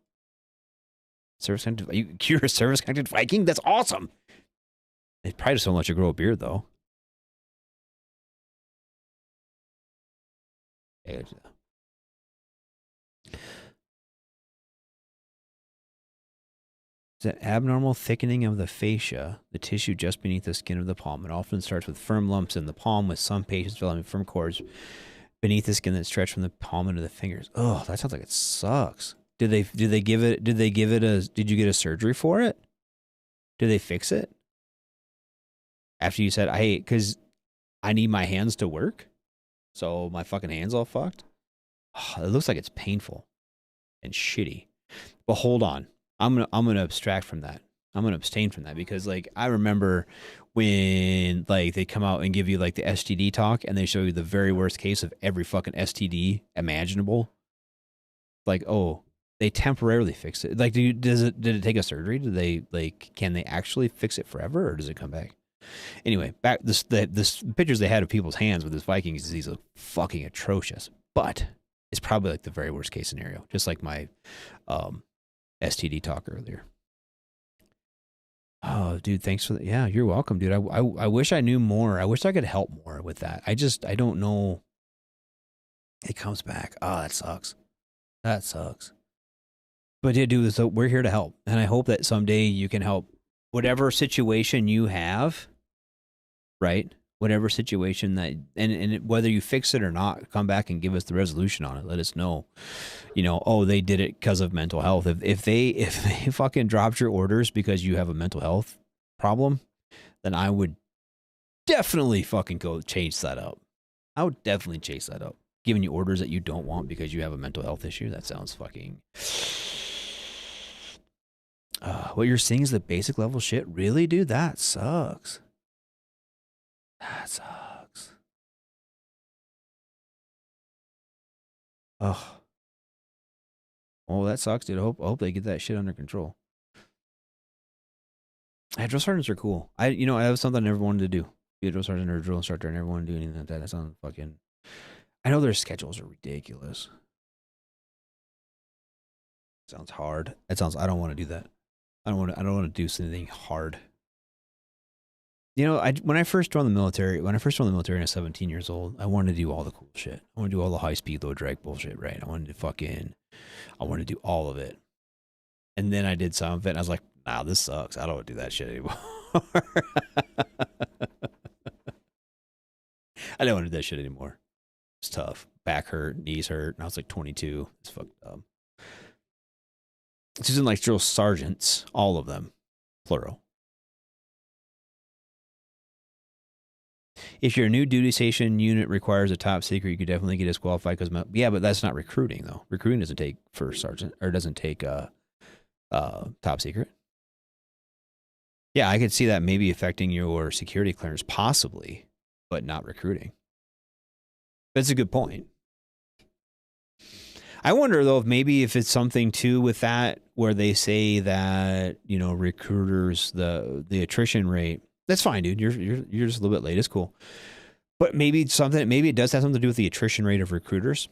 Service-connected... You're a service-connected Viking? That's awesome! They probably just don't let you grow a beard, though. Yeah, it's an abnormal thickening of the fascia, the tissue just beneath the skin of the palm. It often starts with firm lumps in the palm, with some patients developing firm cords beneath the skin that stretch from the palm into the fingers. Oh, that sounds like it sucks. Did you get a surgery for it? Did they fix it? After you said, hey, because I need my hands to work, so my fucking hands all fucked? Oh, it looks like it's painful and shitty. But hold on. I'm gonna abstract from that. I'm gonna abstain from that because like I remember when like they come out and give you like the STD talk and they show you the very worst case of every fucking STD imaginable. Like, oh, they temporarily fix it. Like, did it take a surgery? Did they like can they actually fix it forever or does it come back? Anyway, back this pictures they had of people's hands with this Vikings disease are fucking atrocious. But it's probably like the very worst case scenario, just like my STD talk earlier. Oh, dude, thanks for that. Yeah, you're welcome, dude. I wish I knew more. I wish I could help more with that. I don't know. It comes back. Oh, that sucks. That sucks. But yeah, dude, so we're here to help. And I hope that someday you can help whatever situation you have, right? Whatever situation that, and whether you fix it or not, come back and give us the resolution on it. Let us know, you know, oh, they did it because of mental health. If they fucking dropped your orders because you have a mental health problem, then I would definitely fucking go chase that up. I would definitely chase that up. Giving you orders that you don't want because you have a mental health issue. That sounds fucking. What you're seeing is the basic level shit. Really, dude? That sucks. That sucks. Oh. Oh, that sucks, dude. I hope they get that shit under control. Drill sergeants are cool. I have something I never wanted to do. Be a drill sergeant or a drill instructor. I never wanted to do anything like that. That sounds fucking. I know their schedules are ridiculous. Sounds hard. I don't want to do that. I don't want to do something hard. You know, when I first joined the military, when I was 17 years old, I wanted to do all the cool shit. I want to do all the high speed, low drag bullshit, right? I wanted to do all of it. And then I did some of it and I was like, nah, this sucks. I don't want to do that shit anymore. I don't want to do that shit anymore. It's tough. Back hurt, knees hurt. And I was like 22. It's fucked up. It's just like drill sergeants, all of them, plural. If your new duty station unit requires a top secret, you could definitely get disqualified because, yeah, but that's not recruiting though. Recruiting doesn't take first sergeant or doesn't take top secret. Yeah, I could see that maybe affecting your security clearance possibly, but not recruiting. That's a good point. I wonder though if it's something too with that where they say that, you know, recruiters the attrition rate. That's fine, dude. You're just a little bit late. It's cool. But maybe it does have something to do with the attrition rate of recruiters.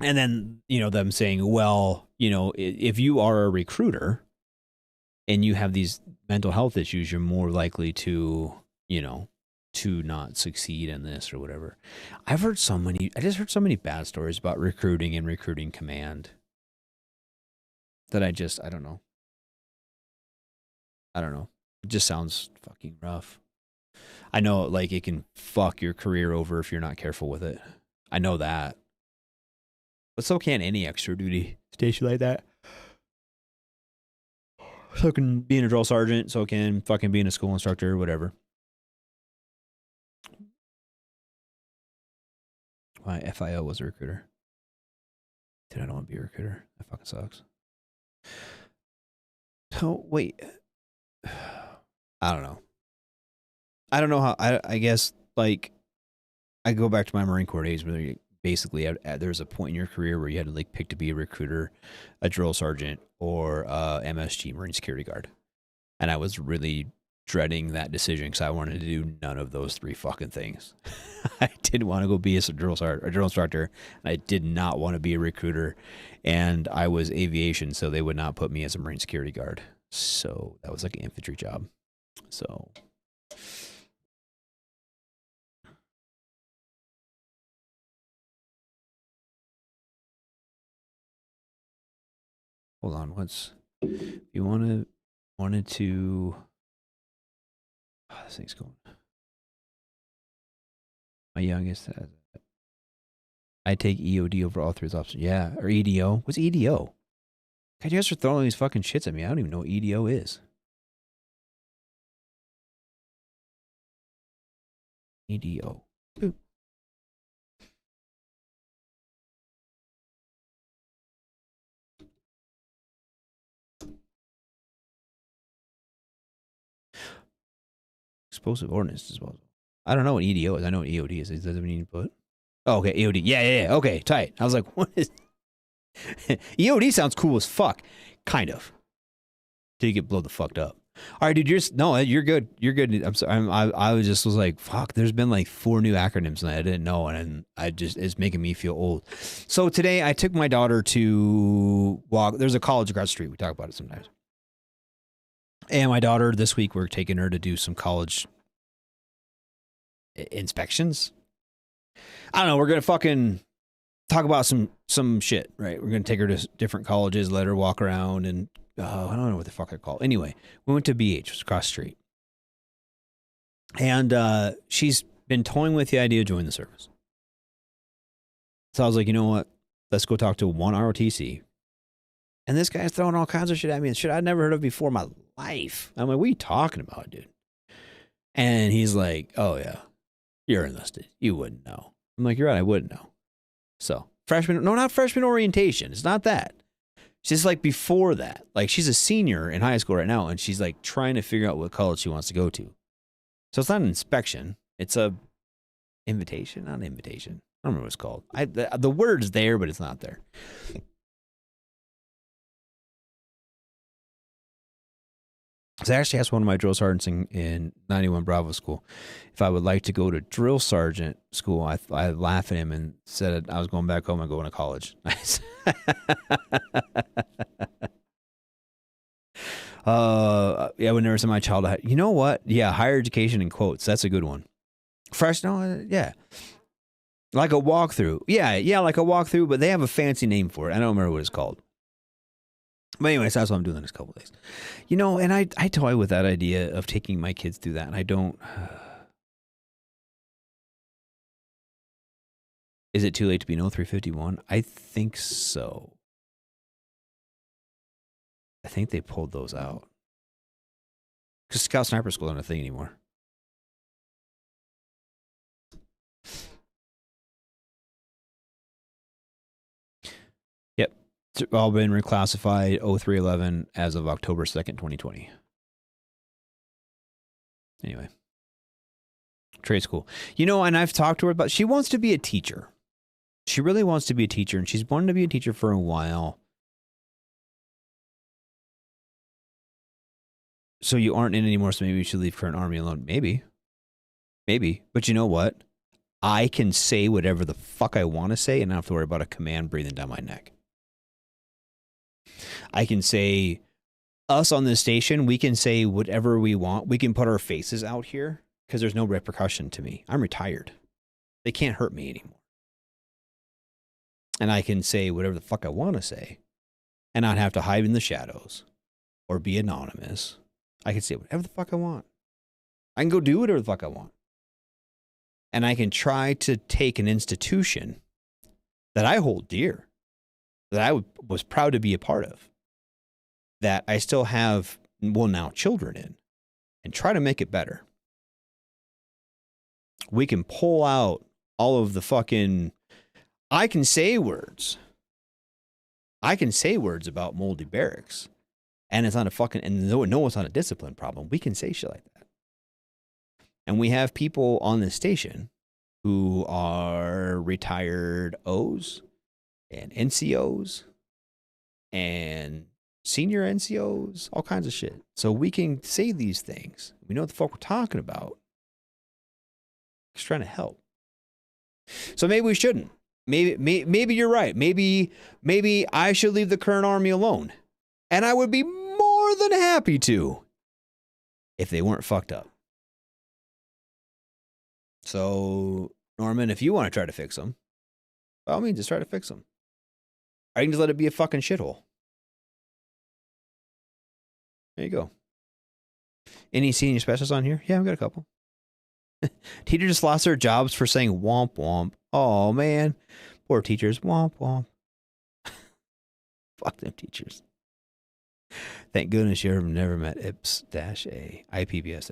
And then, you know, them saying, well, you know, if you are a recruiter and you have these mental health issues, you're more likely to, you know, to not succeed in this or whatever. I just heard so many bad stories about recruiting and recruiting command that I don't know. I don't know. It just sounds fucking rough. I know, like, it can fuck your career over if you're not careful with it. I know that. But so can any extra duty station like that. So can being a drill sergeant, so can fucking being a school instructor, whatever. My FIO was a recruiter. Dude, I don't want to be a recruiter. That fucking sucks. So, wait. I don't know. I don't know how. I guess, like, I go back to my Marine Corps days where basically there was a point in your career where you had to, like, pick to be a recruiter, a drill sergeant, or MSG, Marine Security Guard. And I was really dreading that decision because I wanted to do none of those three fucking things. I didn't want to go be a drill sergeant or drill instructor. And I did not want to be a recruiter. And I was aviation, so they would not put me as a Marine Security Guard. So that was like an infantry job. So hold on, if you wanted to this thing's going. My youngest has I take EOD over all three of those options. Yeah, or EDO. What's EDO? God, you guys are throwing these fucking shits at me. I don't even know what EDO is. EDO. Boop. Explosive ordnance disposal. I don't know what EDO is. I know what EOD is. Does that mean input? Oh, okay, EOD. Yeah. Okay, tight. I was like, what is... EOD sounds cool as fuck. Kind of. Till you get blown the fucked up. All right, dude, you're good. You're good. I'm sorry. I was like, fuck, there's been like 4 new acronyms that I didn't know, and it's making me feel old. So today I took my daughter to walk. There's a college across the street. We talk about it sometimes. And my daughter, this week, we're taking her to do some college inspections. I don't know. We're going to fucking talk about some shit, right? We're going to take her to different colleges, let her walk around, and I don't know what the fuck I call it. Anyway, we went to BH, which was across the street. And she's been toying with the idea of joining the service. So I was like, you know what? Let's go talk to one ROTC. And this guy's throwing all kinds of shit at me, and shit I'd never heard of before in my life. I'm like, what are you talking about, dude? And he's like, oh, yeah, you're enlisted. You wouldn't know. I'm like, you're right, I wouldn't know. So, not freshman orientation. It's not that. She's like before that. Like, she's a senior in high school right now, and she's like trying to figure out what college she wants to go to. So it's not an inspection. It's a invitation, not an invitation. I don't remember what it's called. The word's there, but it's not there. So I actually asked one of my drill sergeants in 91 Bravo school if I would like to go to drill sergeant school. I laughed at him and said I was going back home and going to college. Yeah, I would never send my child to, you know what? Yeah, higher education in quotes. That's a good one. Fresh, no, yeah. Like a walkthrough. Yeah, like a walkthrough, but they have a fancy name for it. I don't remember what it's called. But anyways, that's what I'm doing the next couple of days. You know, and I toy with that idea of taking my kids through that, and I don't... Is it too late to be no 351? I think so. I think they pulled those out. Because Scout Sniper School isn't a thing anymore. Yep. It's all been reclassified 0311 as of October 2nd, 2020. Anyway. Trade school. You know, and I've talked to her about, she wants to be a teacher. She really wants to be a teacher, and she's wanted to be a teacher for a while. So you aren't in anymore, so maybe you should leave current Army alone. Maybe. But you know what? I can say whatever the fuck I want to say and not have to worry about a command breathing down my neck. I can say, us on this station, we can say whatever we want. We can put our faces out here because there's no repercussion to me. I'm retired. They can't hurt me anymore. And I can say whatever the fuck I want to say and not have to hide in the shadows or be anonymous. I can say whatever the fuck I want. I can go do whatever the fuck I want. And I can try to take an institution that I hold dear, that I was proud to be a part of, that I still have, well, now children in, and try to make it better. We can pull out all of the fucking... I can say words. I can say words about moldy barracks. And it's not a fucking, and no, it's not a discipline problem. We can say shit like that. And we have people on this station who are retired O's and NCOs and senior NCOs, all kinds of shit. So we can say these things. We know what the fuck we're talking about. Just trying to help. So maybe we shouldn't. Maybe you're right. Maybe I should leave the current Army alone. And I would be more than happy to if they weren't fucked up. So, Norman, if you want to try to fix them, by all means, just try to fix them. Or you can just let it be a fucking shithole. There you go. Any senior specialists on here? Yeah, I've got a couple. Teacher just lost their jobs for saying womp womp. Oh, man. Poor teachers. Womp womp. Fuck them teachers. Thank goodness you have never met IPS-A, IPBS.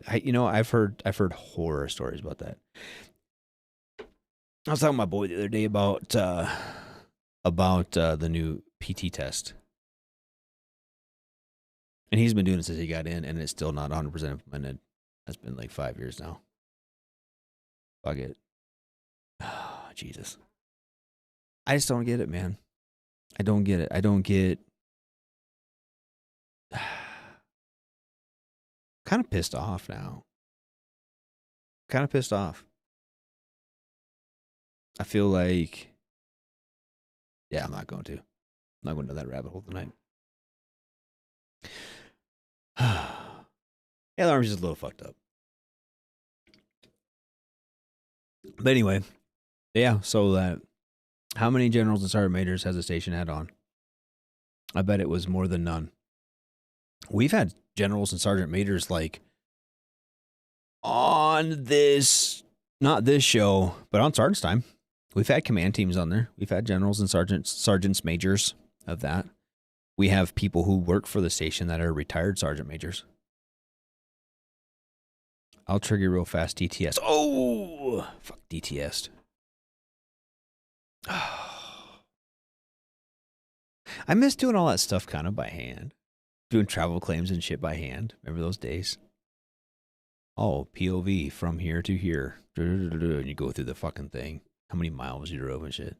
I've heard horror stories about that. I was talking to my boy the other day about the new PT test. And he's been doing it since he got in, and it's still not 100% implemented. That's been like 5 years now. Fuck it. Oh, Jesus. I just don't get it, man. I don't get it. I don't get... kind of pissed off now. Kind of pissed off. I feel like... Yeah, I'm not going to. I'm not going to that rabbit hole tonight. Yeah, the Army's just a little fucked up. But anyway, yeah, so that... How many generals and sergeant majors has the station had on? I bet it was more than none. We've had generals and sergeant majors like on this, not this show, but on Sergeant's Time. We've had command teams on there. We've had generals and sergeants majors of that. We have people who work for the station that are retired sergeant majors. I'll trigger real fast DTS. Oh, fuck DTS. I miss doing all that stuff kind of by hand. Doing travel claims and shit by hand. Remember those days? Oh, POV from here to here. And you go through the fucking thing. How many miles you drove and shit.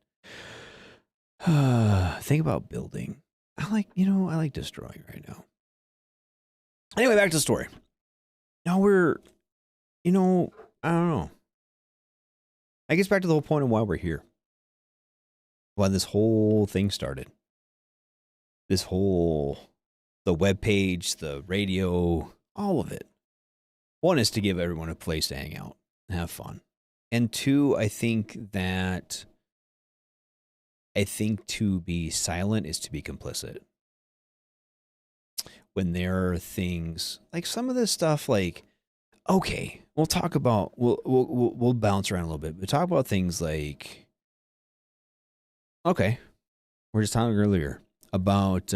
Think about building. I like destroying right now. Anyway, back to the story. Now I don't know. I guess back to the whole point of why we're here. Why this whole thing started. The webpage, the radio, all of it. One is to give everyone a place to hang out and have fun. And two, I think to be silent is to be complicit. When there are things like some of this stuff, like, okay, we'll bounce around a little bit, but talk about things like, okay, we're just talking earlier about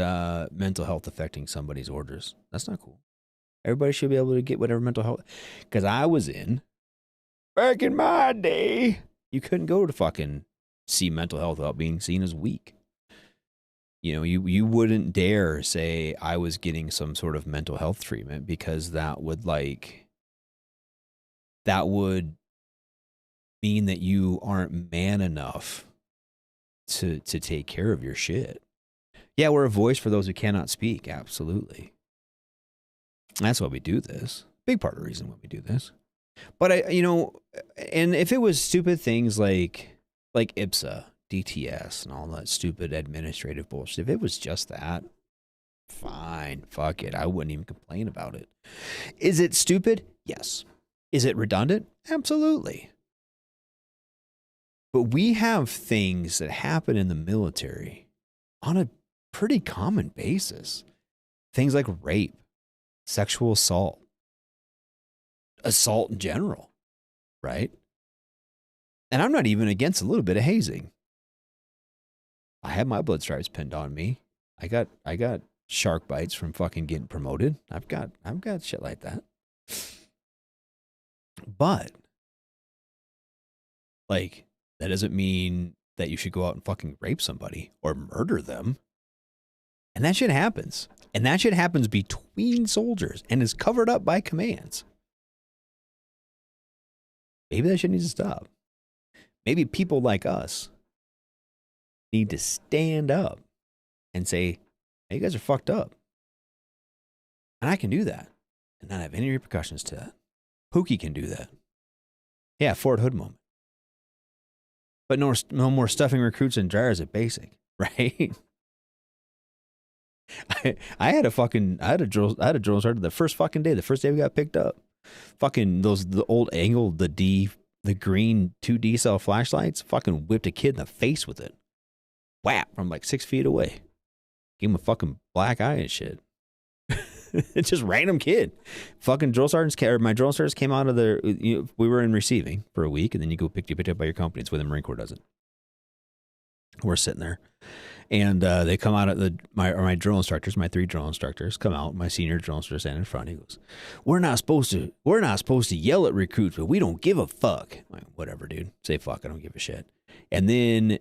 mental health affecting somebody's orders. That's not cool. Everybody should be able to get whatever mental health. Because I was back in my day, you couldn't go to fucking see mental health without being seen as weak. You know, you wouldn't dare say I was getting some sort of mental health treatment because that would mean that you aren't man enough to take care of your shit. Yeah, we're a voice for those who cannot speak. Absolutely. That's why we do this. Big part of the reason why we do this. But and if it was stupid things like IPSA, DTS, and all that stupid administrative bullshit, if it was just that, fine, fuck it. I wouldn't even complain about it. Is it stupid? Yes. Is it redundant? Absolutely. But we have things that happen in the military on a pretty common basis. Things like rape, sexual assault in general, right? And I'm not even against a little bit of hazing. I had my blood stripes pinned on me. I got shark bites from fucking getting promoted. I've got shit like that. But like, that doesn't mean that you should go out and fucking rape somebody or murder them. And that shit happens. And that shit happens between soldiers and is covered up by commands. Maybe that shit needs to stop. Maybe people like us need to stand up and say, hey, you guys are fucked up. And I can do that and not have any repercussions to that. Pookie can do that. Yeah, Fort Hood moment. But no more stuffing recruits in dryers at basic, right? I had a drill sergeant the first fucking day, the first day we got picked up. Fucking the old angle, the green 2D cell flashlights, fucking whipped a kid in the face with it. Whap, from like 6 feet away. Gave him a fucking black eye and shit. It's just random kid. Fucking my drill sergeants came out of we were in receiving for a week, and then you go pick up by your company. It's the way the Marine Corps does it. We're sitting there, and they come out of my drill instructors, my 3 drill instructors come out. My senior drill instructor standing in front. He goes, "We're not supposed to yell at recruits, but we don't give a fuck." I'm like, whatever, dude. Say fuck. I don't give a shit. And then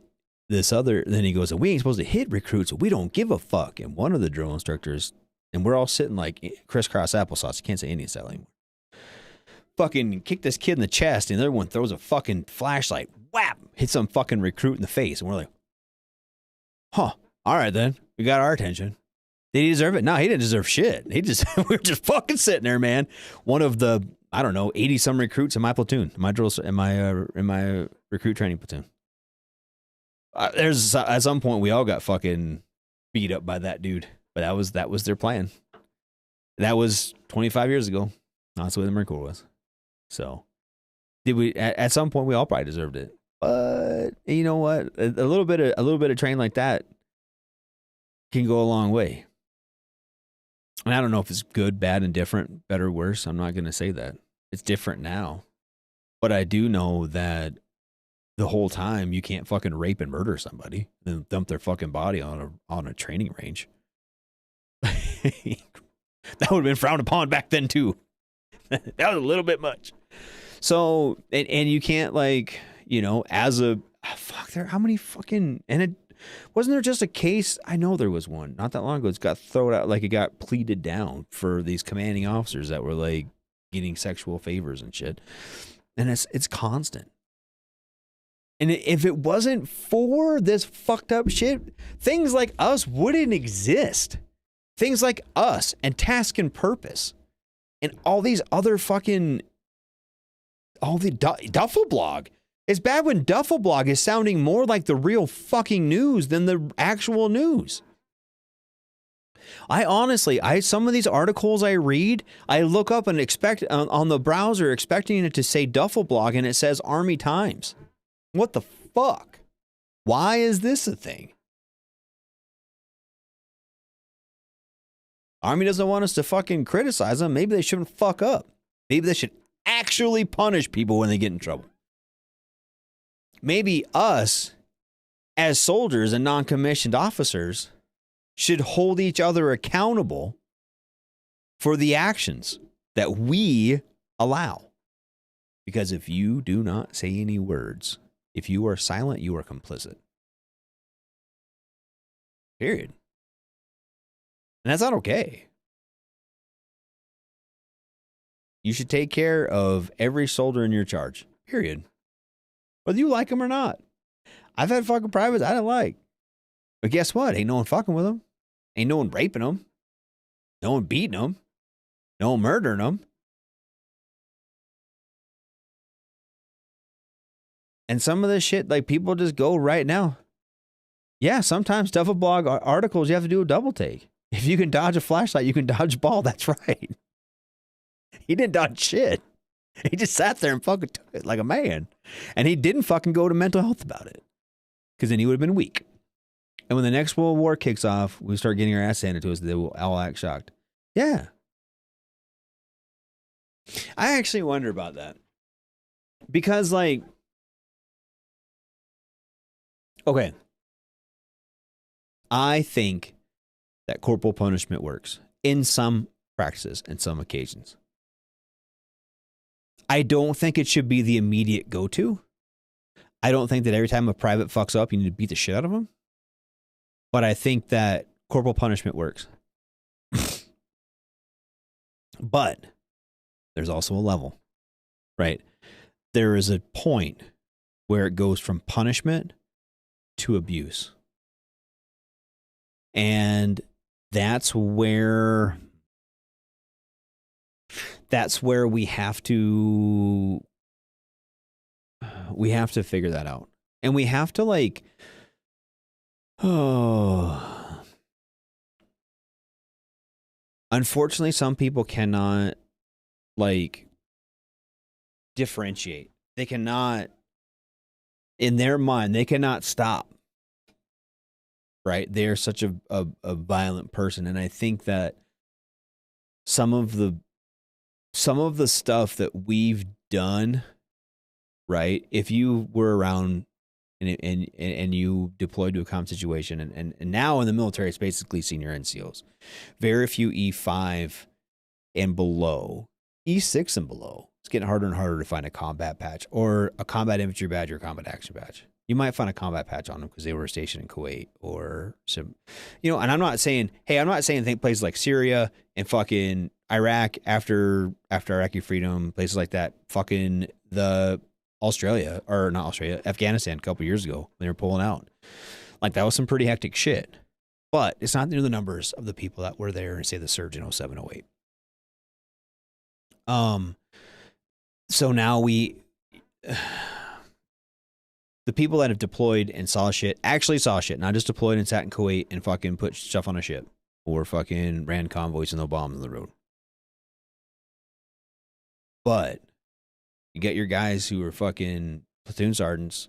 then he goes, "We ain't supposed to hit recruits, but we don't give a fuck." And one of the drill instructors, and we're all sitting like crisscross applesauce. You can't say Indian style anymore. fucking kick this kid in the chest, and the other one throws a fucking flashlight, whap, hits some fucking recruit in the face, and we're like, huh, all right then, we got our attention. Did he deserve it? No, he didn't deserve shit. We were just fucking sitting there, man. One of the, I don't know, 80 some recruits in my platoon, in my recruit training platoon. There's at some point we all got fucking beat up by that dude, but that was their plan. That was 25 years ago. That's the way the Marine Corps was. So, did we? At some point, we all probably deserved it. But you know what? A little bit of training like that can go a long way. And I don't know if it's good, bad, and different, better, worse. I'm not going to say that. It's different now. But I do know that the whole time you can't fucking rape and murder somebody and dump their fucking body on a training range. That would have been frowned upon back then too. That was a little bit much. So, and you can't, like, you know, as a how many fucking, and it wasn't there just a case? I know there was one not that long ago. It's got thrown out, like it got pleaded down for these commanding officers that were like getting sexual favors and shit. And it's constant. And if it wasn't for this fucked up shit, things like us wouldn't exist. Things like us and Task and Purpose and all these other fucking, all the Duffel Blog. It's bad when Duffel Blog is sounding more like the real fucking news than the actual news. I honestly, some of these articles I read, I look up and expect on the browser, expecting it to say Duffel Blog, and it says Army Times. What the fuck? Why is this a thing? Army doesn't want us to fucking criticize them. Maybe they shouldn't fuck up. Maybe they should actually punish people when they get in trouble. Maybe us, as soldiers and non-commissioned officers, should hold each other accountable for the actions that we allow. Because if you do not say any words, if you are silent, you are complicit. Period. And that's not okay. You should take care of every soldier in your charge. Period. Whether you like them or not. I've had fucking privates I didn't like. But guess what? Ain't no one fucking with them. Ain't no one raping them. No one beating them. No one murdering them. And some of this shit, like, people just go right now. Yeah, sometimes Duffel Blog articles, you have to do a double take. If you can dodge a flashlight, you can dodge a ball. That's right. He didn't dodge shit. He just sat there and fucking took it like a man. And he didn't fucking go to mental health about it. Because then he would have been weak. And when the next World War kicks off, we start getting our ass handed to us, they will all act shocked. Yeah. I actually wonder about that. Because, like, okay, I think that corporal punishment works in some practices and some occasions. I don't think it should be the immediate go-to. I don't think that every time a private fucks up, you need to beat the shit out of them. But I think that corporal punishment works. But there's also a level, right? There is a point where it goes from punishment to abuse. And that's where we have to figure that out. And we have to, like, unfortunately, some people cannot, like, differentiate. They cannot, in their mind, they cannot stop. Right? They're such a violent person. And I think that some of the stuff that we've done, right? If you were around and you deployed to a common situation, and now in the military, it's basically senior NCOs. Very few E5 and below, E6 and below. It's getting harder and harder to find a combat patch or a combat infantry badge or a combat action badge. You might find a combat patch on them because they were stationed in Kuwait or some, you know. And I'm not saying think places like Syria and fucking Iraq after Iraqi freedom, places like that. Fucking Afghanistan a couple years ago, they were pulling out. Like, that was some pretty hectic shit. But it's not near the numbers of the people that were there and say the surge in 07, 08. So now the people that have deployed and actually saw shit, not just deployed and sat in Kuwait and fucking put stuff on a ship or fucking ran convoys and no bombs on the road. But you get your guys who are fucking platoon sergeants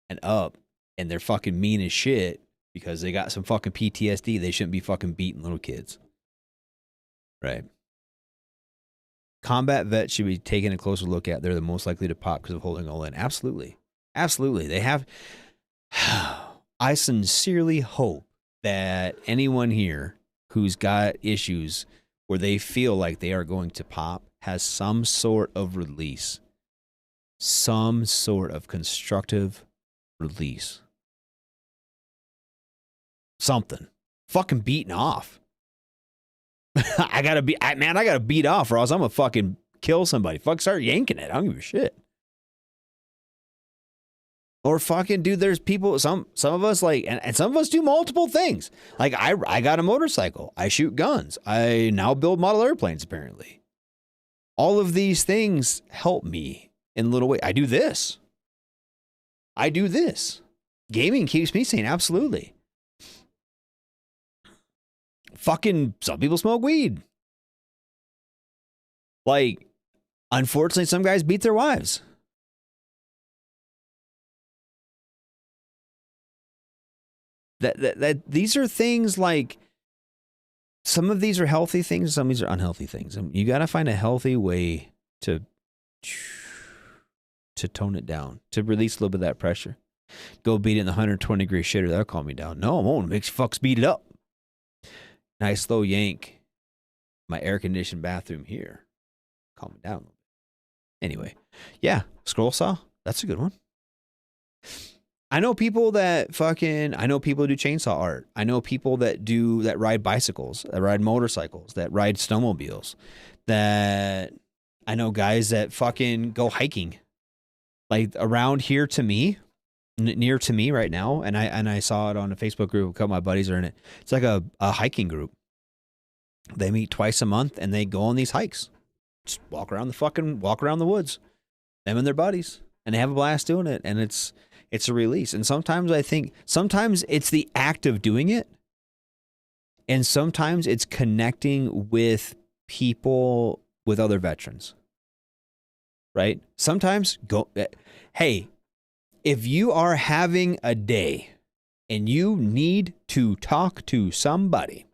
and up, and they're fucking mean as shit because they got some fucking PTSD. They shouldn't be fucking beating little kids. Right. Combat vets should be taking a closer look at. They're the most likely to pop because of holding all in. Absolutely. Absolutely. They have. I sincerely hope that anyone here who's got issues where they feel like they are going to pop has some sort of release, some sort of constructive release. Something. Fucking beating off. I gotta beat off or else I'm gonna fucking kill somebody. Fuck, start yanking it. I don't give a shit. Or fucking, dude, there's people, some of us like, and some of us do multiple things. Like, I got a motorcycle. I shoot guns. I now build model airplanes, apparently. All of these things help me in little ways. I do this. Gaming keeps me sane, absolutely. Fucking, some people smoke weed. Like, unfortunately, some guys beat their wives. That these are things like, some of these are healthy things, some of these are unhealthy things. And you got to find a healthy way to tone it down, to release a little bit of that pressure. Go beat it in the 120 degree shitter, that'll calm me down. No, I won't. It makes fucks beat it up. Nice slow yank. My air conditioned bathroom here. Calm me down a little bit. Anyway, yeah, scroll saw. That's a good one. I know people who do chainsaw art. I know people that ride bicycles, that ride motorcycles, that ride snowmobiles. That I know guys that fucking go hiking. Like around here to me, near to me right now, and I saw it on a Facebook group. A couple of my buddies are in it. It's like a hiking group. They meet twice a month and they go on these hikes. Just walk around the woods. Them and their buddies, and they have a blast doing it. And it's a release. And sometimes it's the act of doing it, and sometimes it's connecting with people, with other veterans. Right? Sometimes hey, if you are having a day and you need to talk to somebody,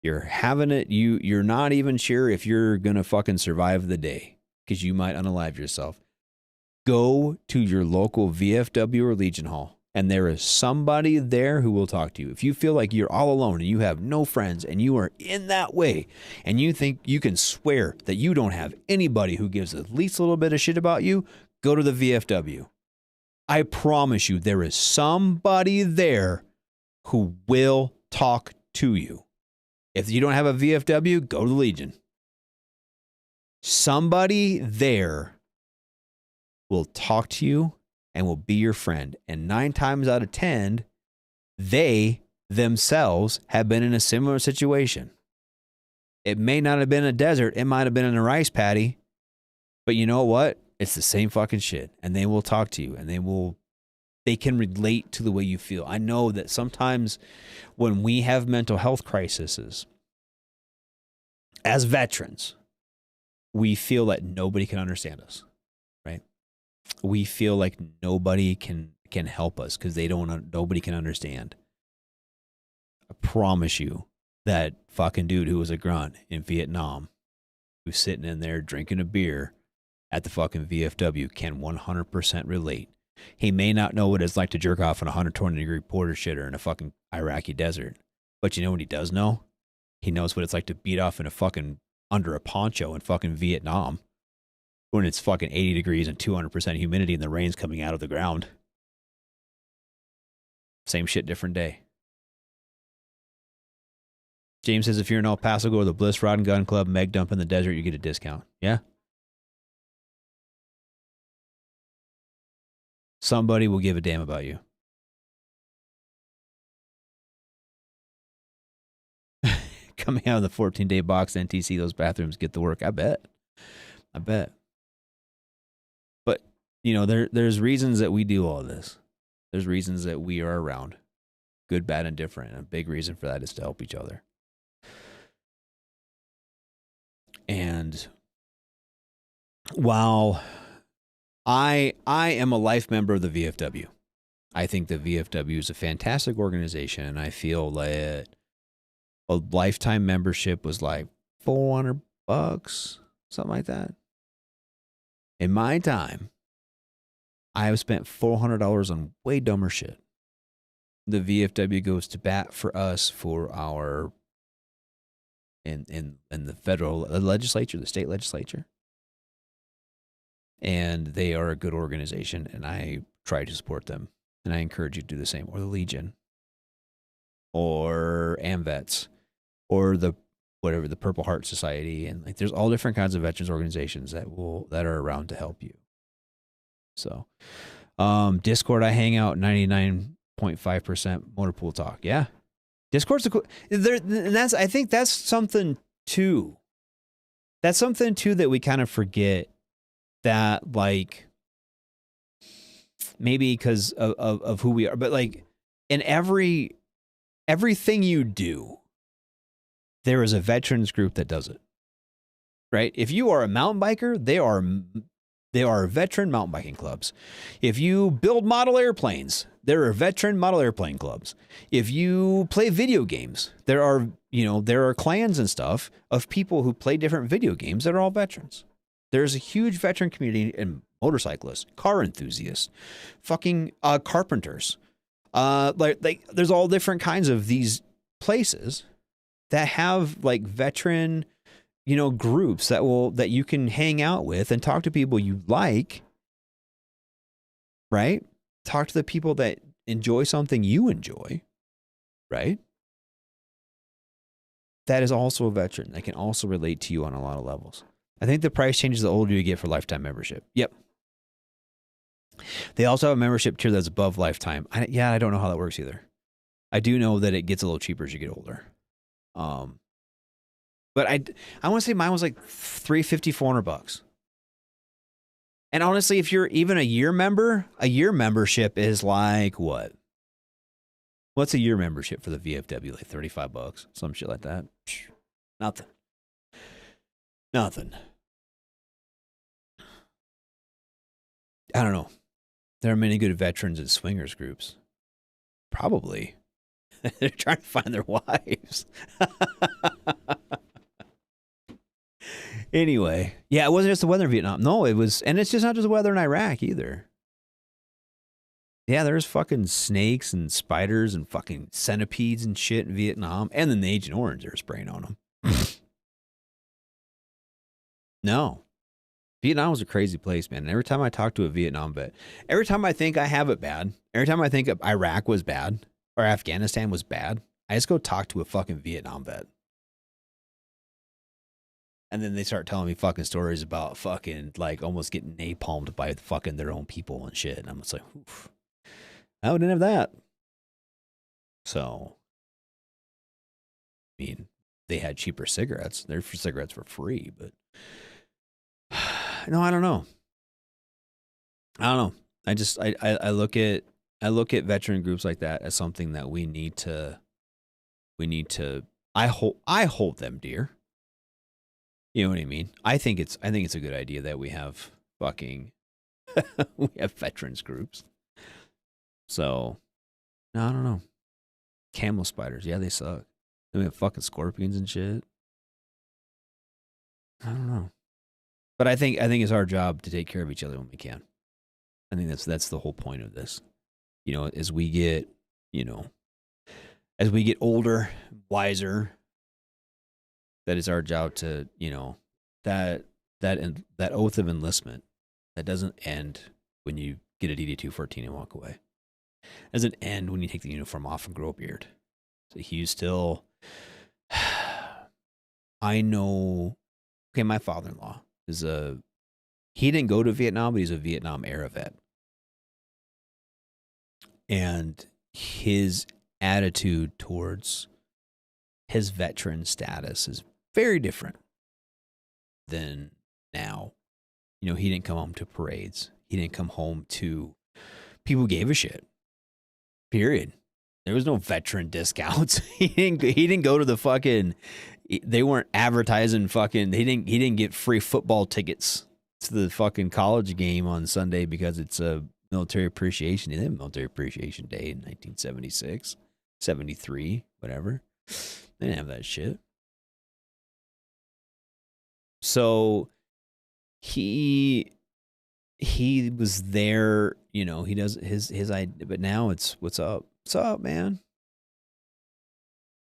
you're having it, you're not even sure if you're going to fucking survive the day because you might unalive yourself. Go to your local VFW or Legion Hall, and there is somebody there who will talk to you. If you feel like you're all alone and you have no friends and you are in that way and you think you can swear that you don't have anybody who gives at least a little bit of shit about you, go to the VFW. I promise you there is somebody there who will talk to you. If you don't have a VFW, go to the Legion. Somebody there will talk to you and will be your friend. And 9 times out of 10, they themselves have been in a similar situation. It may not have been a desert. It might have been in a rice paddy. But you know what? It's the same fucking shit. And they will talk to you, and they can relate to the way you feel. I know that sometimes when we have mental health crises, as veterans, we feel that nobody can understand us, right? We feel like nobody can help us because nobody can understand. I promise you that fucking dude who was a grunt in Vietnam, who's sitting in there drinking a beer at the fucking VFW, can 100% relate. He may not know what it's like to jerk off in a 120 degree porter shitter in a fucking Iraqi desert, but you know what he does know? He knows what it's like to beat off in a fucking under a poncho in fucking Vietnam, when it's fucking 80 degrees and 200% humidity and the rain's coming out of the ground. Same shit, different day. James says if you're in El Paso, go to the Bliss Rod and Gun Club, Meg Dump in the desert, you get a discount. Yeah. Somebody will give a damn about you. Coming out of the 14-day box, NTC, those bathrooms get the work. I bet. But, you know, there's reasons that we do all this. There's reasons that we are around. Good, bad, and different. And a big reason for that is to help each other. And while I am a life member of the VFW, I think the VFW is a fantastic organization, and I feel that a lifetime membership was like $400, something like that. In my time, I have spent $400 on way dumber shit. The VFW goes to bat for us for our in the federal legislature, the state legislature. And they are a good organization, and I try to support them. And I encourage you to do the same. Or the Legion. Or AMVETS. Or the Purple Heart Society. And like there's all different kinds of veterans organizations that are around to help you. So Discord, I hang out 99.5% motor pool talk. Yeah. Discord's a cool, and I think that's something too. That's something too that we kind of forget, that like maybe because of who we are, but like in everything you do, there is a veterans group that does it. Right? If you are a mountain biker, there are veteran mountain biking clubs. If you build model airplanes, there are veteran model airplane clubs. If you play video games, there are clans and stuff of people who play different video games that are all veterans. There's a huge veteran community in motorcyclists, car enthusiasts, fucking carpenters. Like there's all different kinds of these places that have like veteran, groups that you can hang out with and talk to people you like, right? Talk to the people that enjoy something you enjoy, right? That is also a veteran that can also relate to you on a lot of levels. I think the price changes the older you get for lifetime membership. Yep. They also have a membership tier that's above lifetime. I don't know how that works either. I do know that it gets a little cheaper as you get older. But I want to say mine was like $350, $400. And honestly, if you're even a year membership is like what? What's a year membership for the VFW? Like $35, some shit like that. Nothing. I don't know. There are many good veterans and swingers groups. Probably. They're trying to find their wives. Anyway, yeah, it wasn't just the weather in Vietnam. No, it was, and it's just not just the weather in Iraq either. Yeah, there's fucking snakes and spiders and fucking centipedes and shit in Vietnam. And then the Agent Orange, they're spraying on them. No. Vietnam was a crazy place, man. And every time I talk to a Vietnam vet, every time I think I have it bad, every time I think Iraq was bad or Afghanistan was bad, I just go talk to a fucking Vietnam vet. And then they start telling me fucking stories about fucking like almost getting napalmed by fucking their own people and shit. And I'm just like, oof. I didn't have that. So, I mean, they had cheaper cigarettes. Their cigarettes were free, but no, I don't know. I look at veteran groups like that as something that we need to I hold them dear. You know what I mean? I think it's a good idea that we have fucking we have veterans groups. So, no, I don't know. Camel spiders, yeah, they suck. Then we have fucking scorpions and shit. I don't know. But I think it's our job to take care of each other when we can. I think that's the whole point of this. As we get, older, wiser, that is our job to, that that oath of enlistment that doesn't end when you get a DD-214 and walk away. It doesn't end when you take the uniform off and grow a beard. So he's still. I know. Okay, my father-in-law is he didn't go to Vietnam, but he's a Vietnam era vet. And his attitude towards his veteran status is very different than now. You know, he didn't come home to parades. He didn't come home to people who gave a shit. Period. There was no veteran discounts. He didn't go to the fucking. They weren't advertising fucking. He didn't get free football tickets to the fucking college game on Sunday because it's a military appreciation. They had military appreciation day in 1976, 73, whatever. They didn't have that shit. So he was there, you know, he does his idea, but now it's what's up? What's up, man?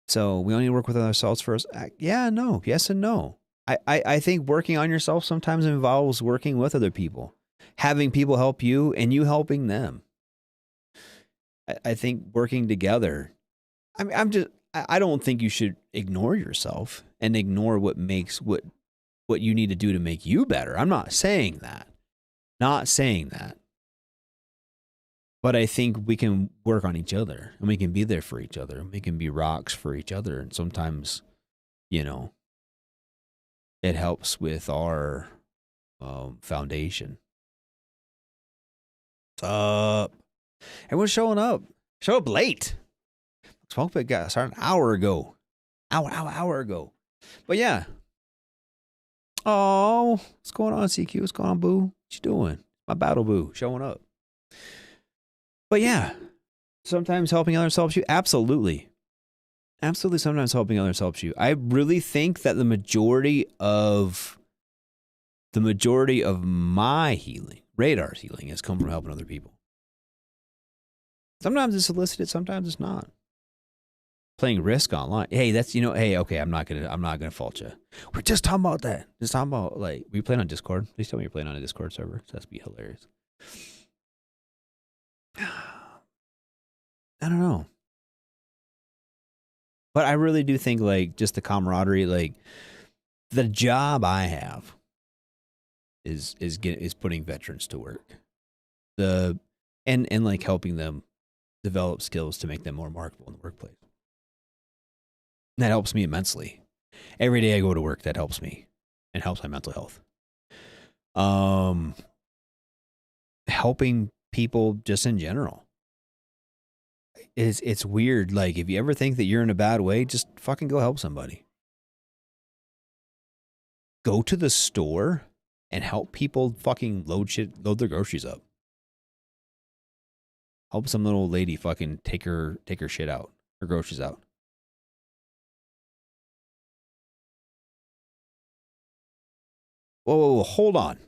So we only work with ourselves first. Yeah, no, yes and no. I think working on yourself sometimes involves working with other people, having people help you and you helping them. I think working together. I don't think you should ignore yourself and ignore what makes what you need to do to make you better. I'm not saying that. Not saying that. But I think we can work on each other and we can be there for each other. And we can be rocks for each other. And sometimes, you know, it helps with our foundation. What's up? Everyone's showing up. Show up late. Smoke Pit got started an hour ago. Hour ago. But yeah. Oh, what's going on, CQ? What's going on, boo? What you doing? My battle boo showing up. But yeah, sometimes helping others helps you. Absolutely. Absolutely, sometimes helping others helps you. I really think that the majority of my healing, Radar's healing, has come from helping other people. Sometimes it's solicited, sometimes it's not. Playing Risk online. Hey, that's, you know, hey, okay, I'm not gonna fault you. We're just talking about that. Just talking about, like, we playing on Discord. Please tell me you're playing on a Discord server. So that's be hilarious. I don't know. But I really do think, like, just the camaraderie, like, the job I have is putting veterans to work. And like helping them develop skills to make them more marketable in the workplace. That helps me immensely. Every day I go to work, that helps me and helps my mental health. Helping people just in general. It's weird. Like, if you ever think that you're in a bad way, just fucking go help somebody. Go to the store and help people fucking load their groceries up. Help some little lady fucking take her shit out, her groceries out. Whoa, hold on.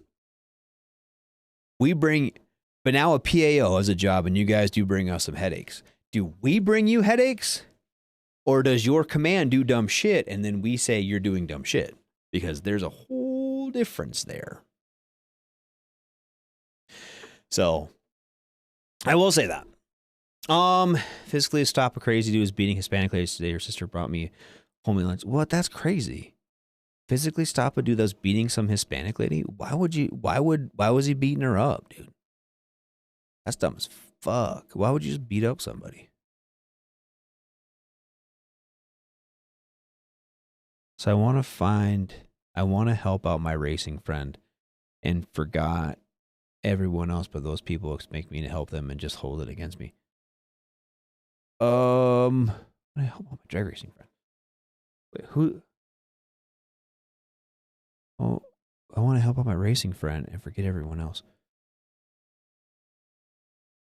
But now a PAO has a job and you guys do bring us some headaches. Do we bring you headaches? Or does your command do dumb shit and then we say you're doing dumb shit? Because there's a whole difference there. So, I will say that. Physically stop a crazy dude who's beating Hispanic ladies today. Her sister brought me homemade lunch. What? That's crazy. Physically stop a dude that's beating some Hispanic lady? Why was he beating her up, dude? That's dumb as fuck. Why would you just beat up somebody? So I want to help out my racing friend and forgot everyone else, but those people expect me to help them and just hold it against me. I help out my drag racing friend. Wait, who? Oh, I want to help out my racing friend and forget everyone else.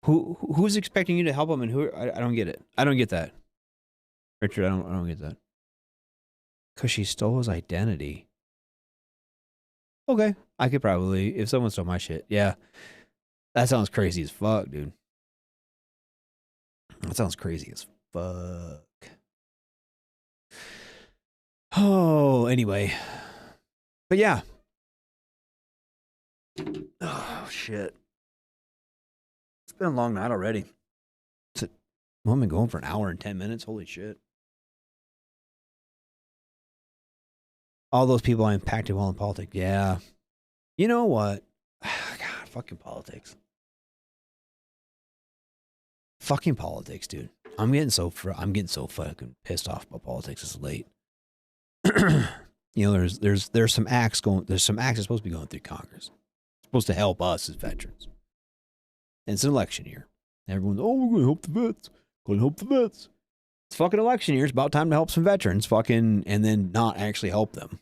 Who's expecting you to help him and who? I don't get it. I don't get that. Richard, I don't get that. Because she stole his identity. Okay, I could probably, if someone stole my shit, yeah. That sounds crazy as fuck, dude. That sounds crazy as fuck. Oh, anyway. But yeah, Oh, shit. It's been a long night already. Well, I've been going for an hour and 10 minutes. Holy shit. All those people I impacted while in politics. Yeah. You know what? God, fucking politics. Fucking politics, dude. I'm getting so fucking pissed off about politics. It's late. You know, there's some acts that's supposed to be going through Congress. It's supposed to help us as veterans. And it's an election year. Everyone's, oh, we're going to help the vets. Going to help the vets. It's fucking election year. It's about time to help some veterans, fucking, and then not actually help them.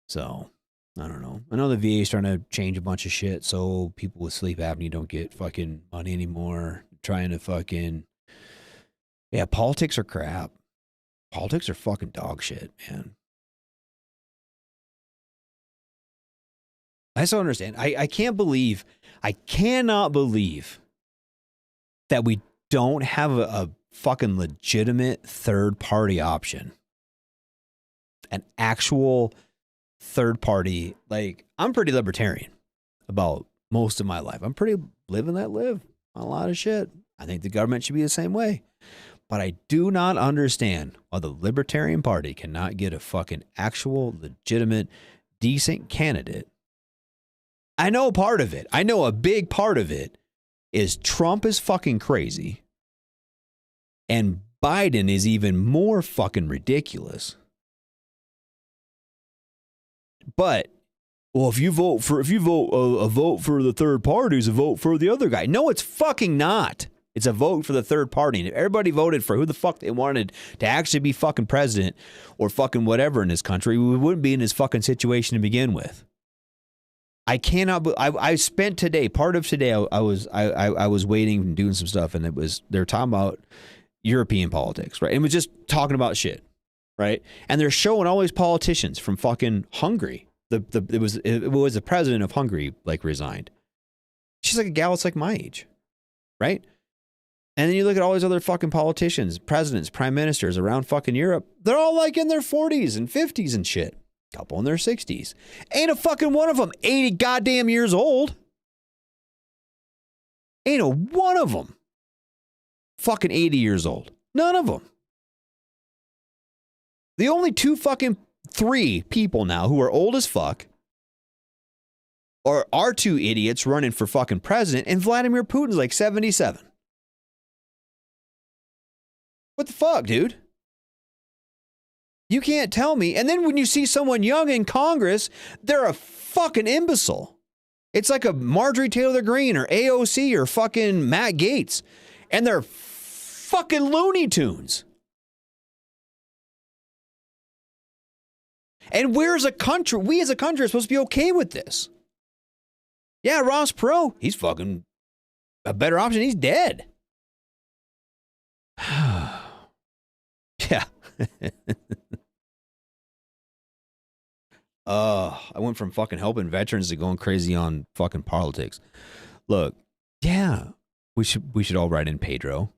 So, I don't know. I know the VA is trying to change a bunch of shit so people with sleep apnea don't get fucking money anymore. Trying to fucking, yeah, politics are crap. Politics are fucking dog shit, man. I just don't understand. I cannot believe that we don't have a fucking legitimate third party option. An actual third party. Like, I'm pretty libertarian about most of my life. I'm pretty live and let live on a lot of shit. I think the government should be the same way. But I do not understand why the Libertarian Party cannot get a fucking actual, legitimate, decent candidate. I know part of it. I know a big part of it is Trump is fucking crazy. And Biden is even more fucking ridiculous. But, well, if you vote for a vote for the third party is a vote for the other guy. No, it's fucking not. It's a vote for the third party. And if everybody voted for who the fuck they wanted to actually be fucking president or fucking whatever in this country, we wouldn't be in this fucking situation to begin with. I cannot. I spent today, part of today, I was waiting and doing some stuff, and they're talking about European politics, right? And it was just talking about shit, right? And they're showing all these politicians from fucking Hungary. It was the president of Hungary like resigned. She's like a gal that's like my age, right? And then you look at all these other fucking politicians, presidents, prime ministers around fucking Europe. They're all like in their 40s and 50s and shit. Couple in their 60s. Ain't a fucking one of them 80 goddamn years old. Ain't a one of them fucking 80 years old. None of them. The only three people now who are old as fuck are two idiots running for fucking president, and Vladimir Putin's like 77. What the fuck, dude? You can't tell me. And then when you see someone young in Congress, they're a fucking imbecile. It's like a Marjorie Taylor Greene or AOC or fucking Matt Gaetz. And they're fucking Looney Tunes. And we as a country are supposed to be okay with this. Yeah, Ross Perot, he's fucking a better option. He's dead. Yeah. I went from fucking helping veterans to going crazy on fucking politics. Look, yeah, we should all write in Pedro.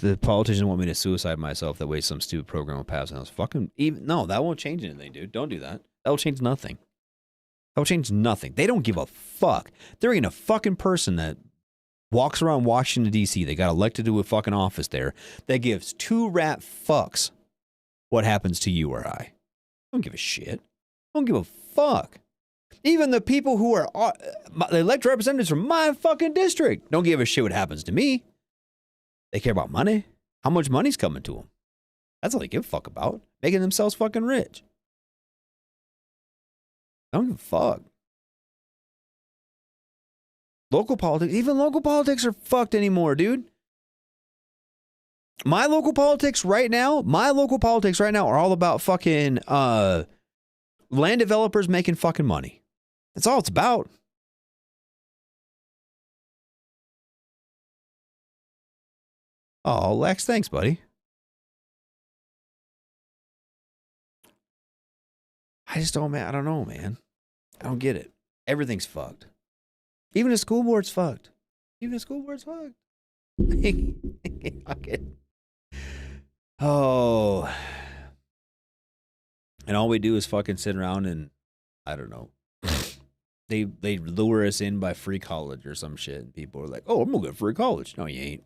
The politicians want me to suicide myself. That way some stupid program will pass. And I was fucking, no, that won't change anything, dude. Don't do that. That will change nothing. That will change nothing. They don't give a fuck. There ain't a fucking person that walks around Washington, D.C. They got elected to a fucking office there that gives two rat fucks what happens to you or I. Don't give a shit. Don't give a fuck. Even the people who are the elected representatives from my fucking district don't give a shit what happens to me. They care about money. How much money's coming to them. That's all they give a fuck about. Making themselves fucking rich. I don't give a fuck. Local politics, even local politics are fucked anymore, dude. My local politics right now are all about fucking land developers making fucking money. That's all it's about. Oh, Lex, thanks, buddy. I don't know, man. I don't get it. Everything's fucked. Even the school board's fucked. Even the school board's fucked. Oh. And all we do is fucking sit around and, I don't know. They lure us in by free college or some shit. And people are like, oh, I'm gonna get free college. No, you ain't.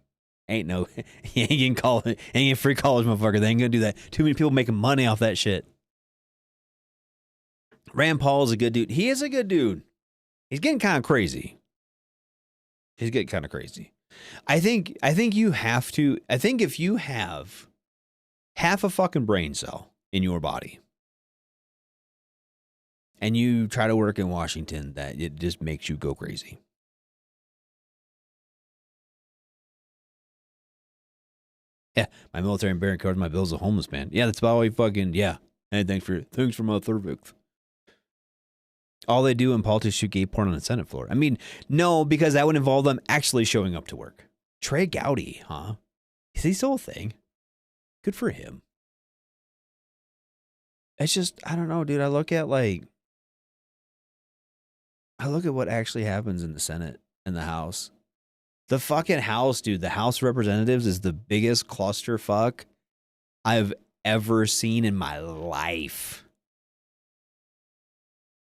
Ain't no, you ain't getting college. Ain't getting free college, motherfucker. They ain't gonna do that. Too many people making money off that shit. Rand Paul is a good dude. He is a good dude. He's getting kind of crazy. He's getting kind of crazy. I think you have to. I think if you have half a fucking brain cell in your body, and you try to work in Washington, that it just makes you go crazy. Yeah, my military bearing covers my bills as a homeless man. Yeah, that's about all you fucking, yeah. And thanks for my cervix. All they do in politics is shoot gay porn on the Senate floor. I mean, no, because that would involve them actually showing up to work. Trey Gowdy, huh? Is he still a thing? Good for him. It's just, I don't know, dude. I look at what actually happens in the Senate and the House. The fucking House, dude, the House of Representatives is the biggest clusterfuck I've ever seen in my life.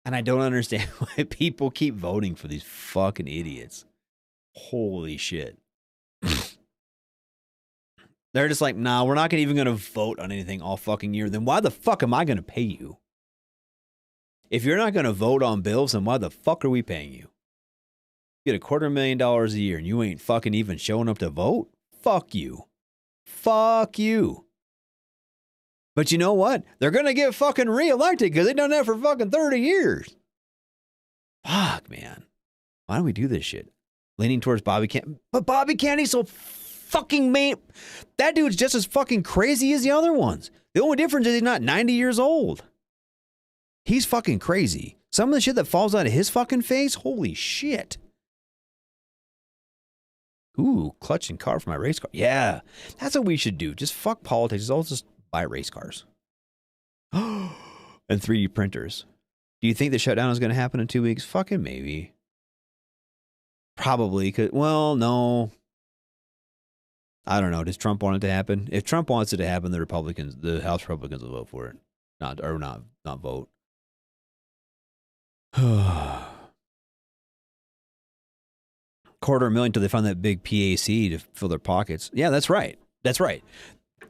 And I don't understand why people keep voting for these fucking idiots. Holy shit. They're just like, nah, we're not even going to vote on anything all fucking year. Then why the fuck am I going to pay you? If you're not going to vote on bills, then why the fuck are we paying you? You get $250,000 a year and you ain't fucking even showing up to vote? Fuck you. Fuck you. But you know what? They're going to get fucking reelected because they've done that for fucking 30 years. Fuck, man. Why don't we do this shit? Leaning towards Bobby Kennedy. But Bobby Kennedy's so fucking that dude's just as fucking crazy as the other ones. The only difference is he's not 90 years old. He's fucking crazy. Some of the shit that falls out of his fucking face, holy shit. Ooh, clutch and car for my race car. Yeah, that's what we should do. Just fuck politics. I'll just buy race cars. And 3D printers. Do you think the shutdown is going to happen in 2 weeks? Fucking maybe. Probably. Well, no. I don't know. Does Trump want it to happen? If Trump wants it to happen, the House Republicans will vote for it. Not vote. $250,000 till they find that big PAC to fill their pockets. Yeah, that's right. That's right.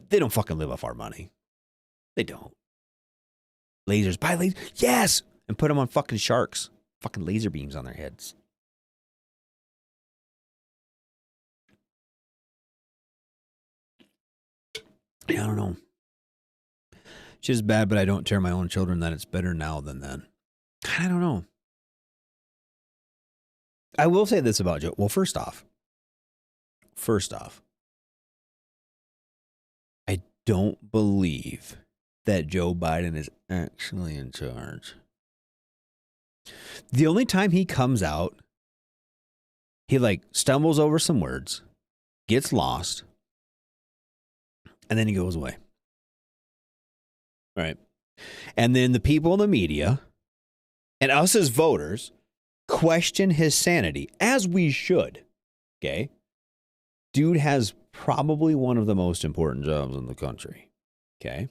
They don't fucking live off our money. They don't. Lasers. Buy lasers. Yes! And put them on fucking sharks. Fucking laser beams on their heads. Yeah, I don't know. Shit's bad, but I don't tell my own children that it's better now than then. I don't know. I will say this about Joe. Well, first off, I don't believe that Joe Biden is actually in charge. The only time he comes out, he stumbles over some words, gets lost, and then he goes away. Right. And then the people in the media and us as voters question his sanity, as we should. Okay. Dude has probably one of the most important jobs in the country. Okay.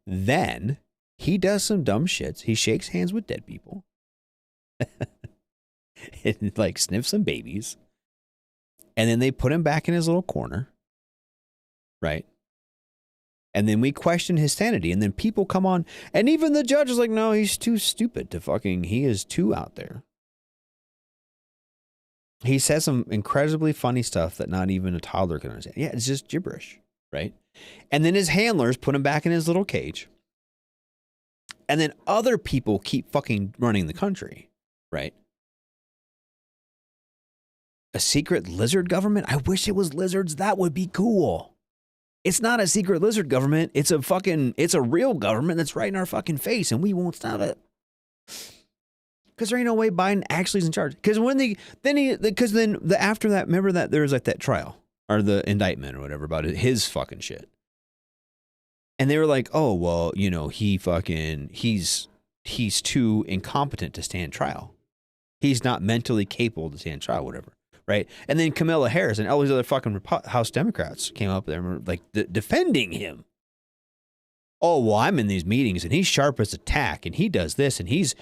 Then he does some dumb shits. He shakes hands with dead people. And sniffs some babies. And then they put him back in his little corner. Right. And then we question his sanity. And then people come on. And even the judge is like, no, he's too stupid to he is too out there. He says some incredibly funny stuff that not even a toddler can understand. Yeah, it's just gibberish. Right. And then his handlers put him back in his little cage. And then other people keep fucking running the country. Right. A secret lizard government? I wish it was lizards. That would be cool. It's not a secret lizard government. It's a real government that's right in our fucking face, and we won't stop it. Because there ain't no way Biden actually is in charge. Because after that, remember that there was that trial or the indictment or whatever about his fucking shit. And they were like, oh, well, he's too incompetent to stand trial. He's not mentally capable to stand trial, whatever, right? And then Kamala Harris and all these other fucking House Democrats came up there and were like defending him. Oh, well, I'm in these meetings and he's sharp as a tack and he does this and he's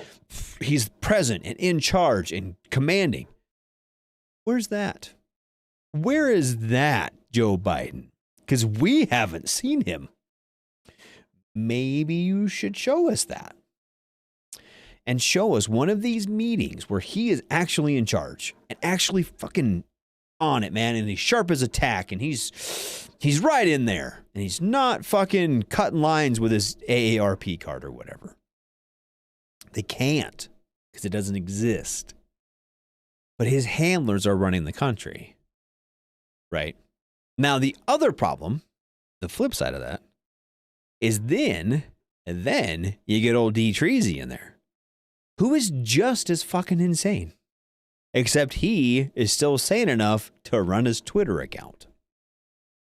present and in charge and commanding. Where's that? Where is that, Joe Biden? Because we haven't seen him. Maybe you should show us that. And show us one of these meetings where he is actually in charge and actually fucking on it, man. And he's sharp as a tack and he's right in there. And he's not fucking cutting lines with his AARP card or whatever. They can't because it doesn't exist. But his handlers are running the country. Right? Now, the other problem, the flip side of that, is then you get old D. Treasy in there, who is just as fucking insane. Except he is still sane enough to run his Twitter account.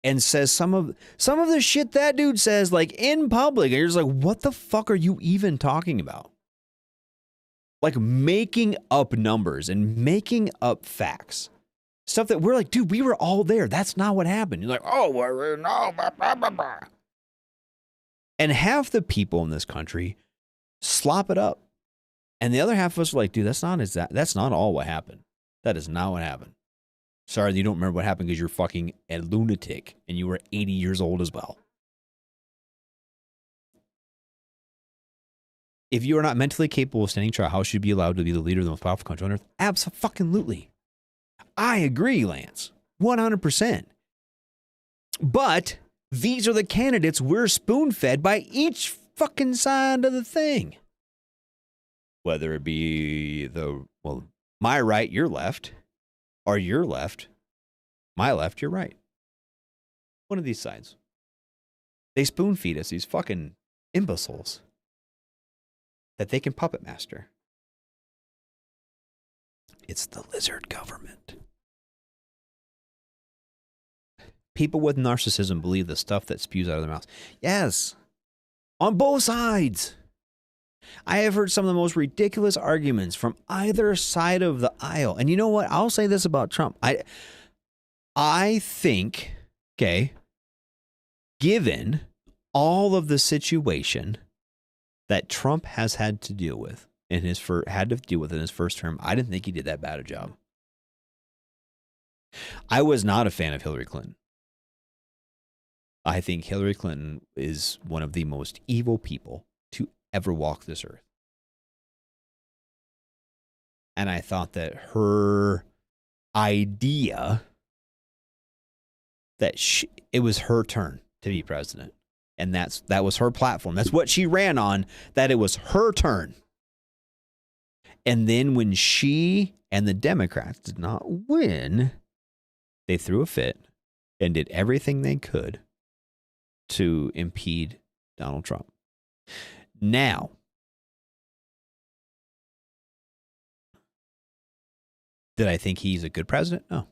And says some of the shit that dude says, like, in public. And you're just like, what the fuck are you even talking about? Like, making up numbers and making up facts. Stuff that we're like, dude, we were all there. That's not what happened. You're like, oh, well, no, blah, blah, blah, blah. And half the people in this country slop it up. And the other half of us are like, dude, that's not all what happened. That is not what happened. Sorry that you don't remember what happened because you're fucking a lunatic and you were 80 years old as well. If you are not mentally capable of standing trial, how should you be allowed to be the leader of the most powerful country on earth? Abso-fucking-lutely. I agree, Lance. 100%. But these are the candidates we're spoon-fed by each fucking side of the thing. Whether it be my right, your left, or your left, my left, your right. One of these sides. They spoon feed us, these fucking imbeciles, that they can puppet master. It's the lizard government. People with narcissism believe the stuff that spews out of their mouths. Yes, on both sides. I have heard some of the most ridiculous arguments from either side of the aisle. And you know what? I'll say this about Trump. I think, okay, given all of the situation that Trump has had to deal with in his first term, I didn't think he did that bad a job. I was not a fan of Hillary Clinton. I think Hillary Clinton is one of the most evil people to ever walk this earth. And I thought that her idea that it was her turn to be president. And that was her platform. That's what she ran on, that it was her turn. And then when she and the Democrats did not win, they threw a fit and did everything they could to impede Donald Trump. Now, did I think he's a good president? No.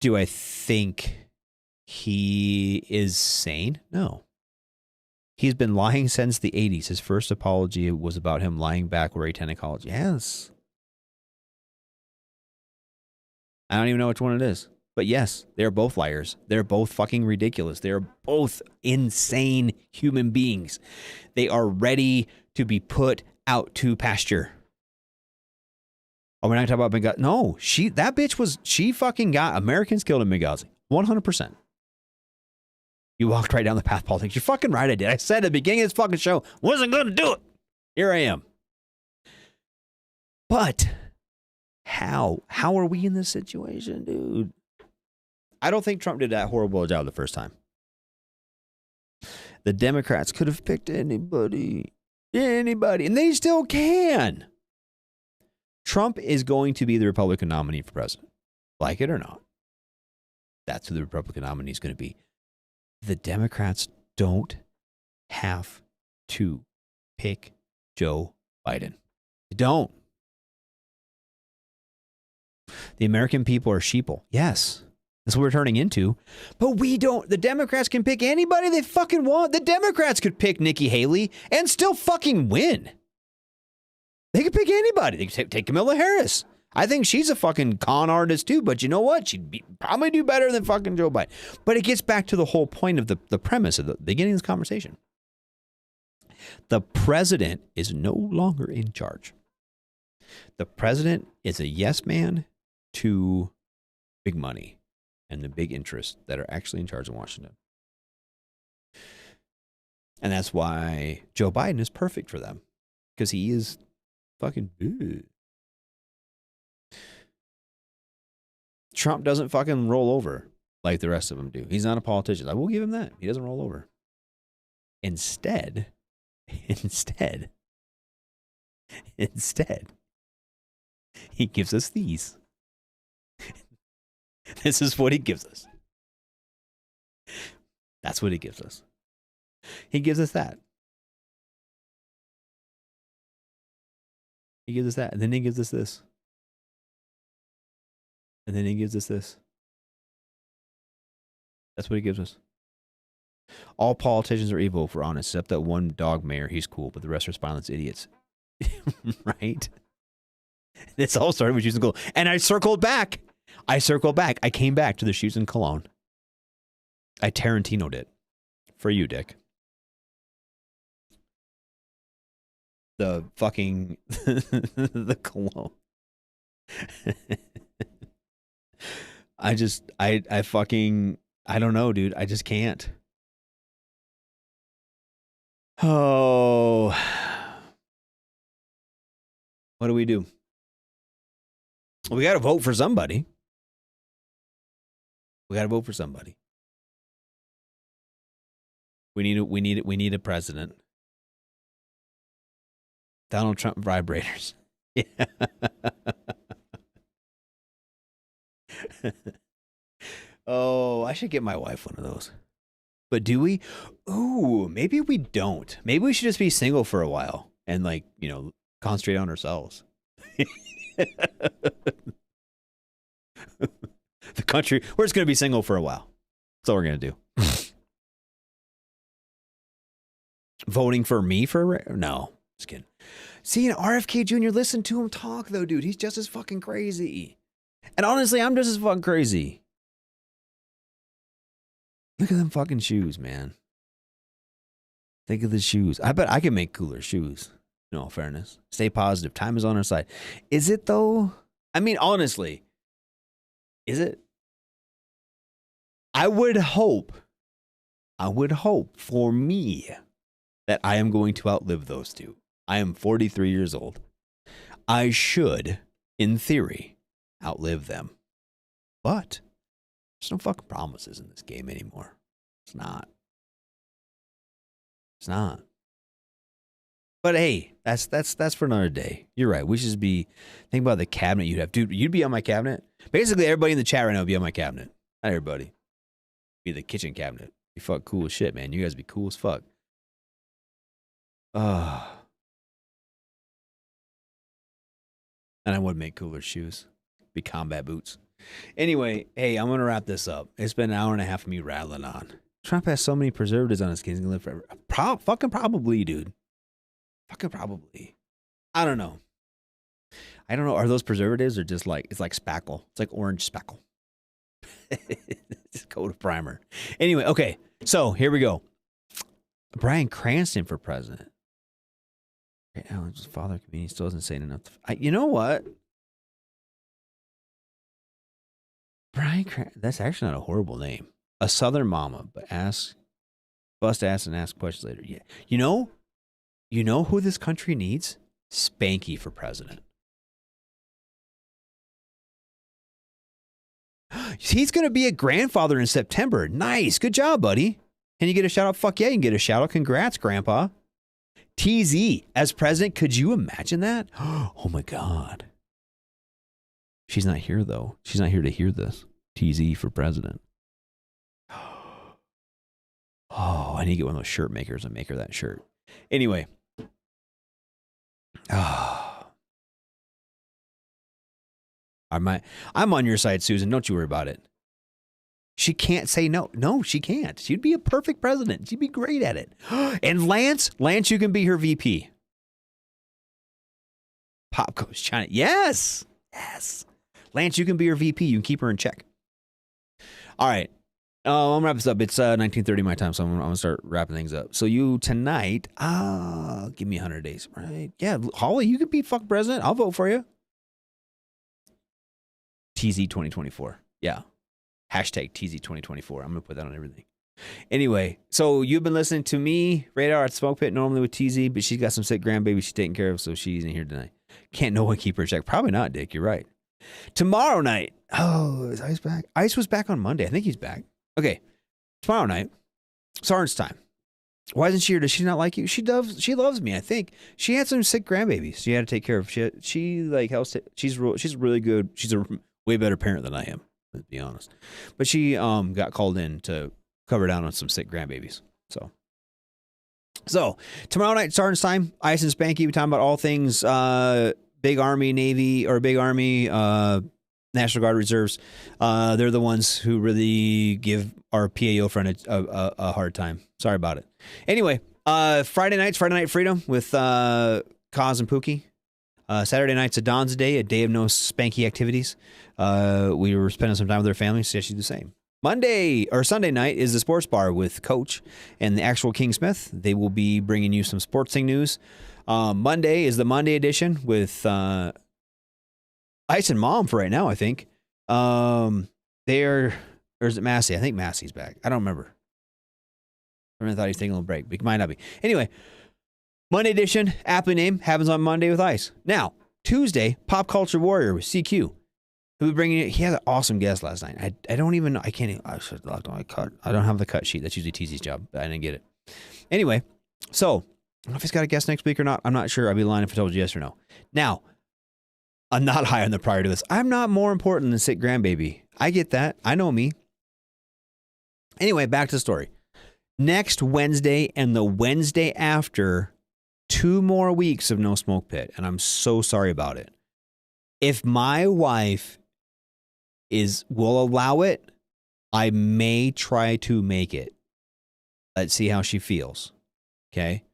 Do I think he is sane? No. He's been lying since the 80s. His first apology was about him lying back where he attended college. Yes. I don't even know which one it is. But yes, they're both liars. They're both fucking ridiculous. They're both insane human beings. They are ready to be put out to pasture. Oh, we're not talking about Benghazi. No, she fucking got Americans killed in Benghazi. 100%. You walked right down the path of politics. You're fucking right, I did. I said at the beginning of this fucking show, wasn't going to do it. Here I am. But how? How are we in this situation, dude? I don't think Trump did that horrible a job the first time. The Democrats could have picked anybody, and they still can. Trump is going to be the Republican nominee for president, like it or not. That's who the Republican nominee is going to be. The Democrats don't have to pick Joe Biden. They don't. The American people are sheeple. Yes. That's what we're turning into. But we don't. The Democrats can pick anybody they fucking want. The Democrats could pick Nikki Haley and still fucking win. They could pick anybody. They could take Kamala Harris. I think she's a fucking con artist too, but you know what? She'd probably do better than fucking Joe Biden. But it gets back to the whole point of the premise of the beginning of this conversation. The president is no longer in charge. The president is a yes man to big money and the big interests that are actually in charge of Washington. And that's why Joe Biden is perfect for them, because he is fucking good. Trump doesn't fucking roll over like the rest of them do. He's not a politician. I will give him that. He doesn't roll over. Instead, he gives us these. This is what he gives us. That's what he gives us. He gives us that. He gives us that. And then he gives us this. And then he gives us this. That's what he gives us. All politicians are evil, if we're honest, except that one dog mayor. He's cool, but the rest are spineless idiots. Right? This all started with shoes and cologne. And I circled back. I came back to the shoes and cologne. I Tarantino'd it. For you, Dick. The fucking... the cologne. I don't know, dude. I just can't. Oh. What do we do? We got to vote for somebody. We need a president. Donald Trump vibrators. Yeah. Oh, I should get my wife one of those. But do we? Ooh, maybe we don't. Maybe we should just be single for a while and, like, you know, concentrate on ourselves. The country, we're just going to be single for a while. That's all we're going to do. Voting for me no, just kidding. See, RFK Jr., listen to him talk, though, dude. He's just as fucking crazy. And honestly, I'm just as fucking crazy. Look at them fucking shoes, man. Think of the shoes. I bet I can make cooler shoes. In all fairness. Stay positive. Time is on our side. Is it, though? I mean, honestly, is it? I would hope for me that I am going to outlive those two. I am 43 years old. I should, in theory, outlive them. But there's no fucking promises in this game anymore. It's not. But hey, that's for another day. You're right. We should be think about the cabinet you'd have. Dude, you'd be on my cabinet. Basically, everybody in the chat right now would be on my cabinet. Not everybody. Be the kitchen cabinet. You fuck cool as shit, man. You guys be cool as fuck. And I would make cooler shoes. Be combat boots. Anyway, hey, I'm going to wrap this up. It's been an hour and a half of me rattling on. Trump has so many preservatives on his skin. He's going to live forever. Fucking probably, dude. Fucking probably. I don't know. Are those preservatives or just like, it's like spackle. It's like orange spackle. Just coat of primer. Anyway, okay. So here we go. Bryan Cranston for president. Right now, his father comedian still isn't saying enough. You know what? Bryan Cranston. That's actually not a horrible name. A Southern mama, but bust ass and ask questions later. Yeah. You know who this country needs? Spanky for president. He's going to be a grandfather in September. Nice. Good job, buddy. Can you get a shout out? Fuck yeah, you can get a shout out. Congrats, Grandpa. TZ as president. Could you imagine that? Oh my God. She's not here, though. She's not here to hear this. TZ for president. Oh, I need to get one of those shirt makers and make her that shirt. Anyway. I'm on your side, Susan. Don't you worry about it. She can't say no. No, she can't. She'd be a perfect president. She'd be great at it. And Lance, you can be her VP. Pop goes China. Yes. Lance, you can be her VP. You can keep her in check. All right. I'm going to wrap this up. It's 19:30 my time, so I'm going to start wrapping things up. So you tonight, give me 100 days, right? Yeah, Holly, you can be fuck president. I'll vote for you. TZ 2024. Yeah. Hashtag TZ 2024. I'm going to put that on everything. Anyway, so you've been listening to me, Radar at Smoke Pit, normally with TZ, but she's got some sick grandbaby she's taking care of, so she's in here tonight. Can't no one keep her in check. Probably not, Dick. You're right. Tomorrow night. Oh, is Ice back? Ice was back on Monday. I think he's back. Okay. Tomorrow night. Sergeant's time. Why isn't she here? Does she not like you? She does. She loves me, I think. She had some sick grandbabies she had to take care of. She like helps. She's really good. She's a way better parent than I am, to be honest. But she got called in to cover down on some sick grandbabies. So tomorrow night, Sergeant's time. Ice and Spanky. We talking about all things big Army, Navy, or big Army, National Guard reserves. They're the ones who really give our PAO friend a hard time. Sorry about it. Anyway, Friday Night Freedom with Kaz and Pookie. Saturday night's a Don's Day, a day of no spanky activities. We were spending some time with their families, so she do the same. Sunday night is the sports bar with Coach and the actual King Smith. They will be bringing you some sportsing news. Monday is the Monday edition with Ice and Mom for right now, I think. Or is it Massey? I think Massey's back. I don't remember. I thought he was taking a little break, but he might not be. Anyway, Monday edition, aptly named, happens on Monday with Ice. Now, Tuesday, Pop Culture Warrior with CQ. He had an awesome guest last night. I don't have the cut sheet. That's usually TZ's job, but I didn't get it. Anyway, so I don't know if he's got a guest next week or not. I'm not sure. I'd be lying if I told you yes or no. Now, I'm not high on the prior to this. I'm not more important than sick grandbaby. I get that. I know me. Anyway, back to the story. Next Wednesday and the Wednesday after, 2 more weeks of No Smoke Pit, and I'm so sorry about it. If my wife will allow it, I may try to make it. Let's see how she feels. Okay?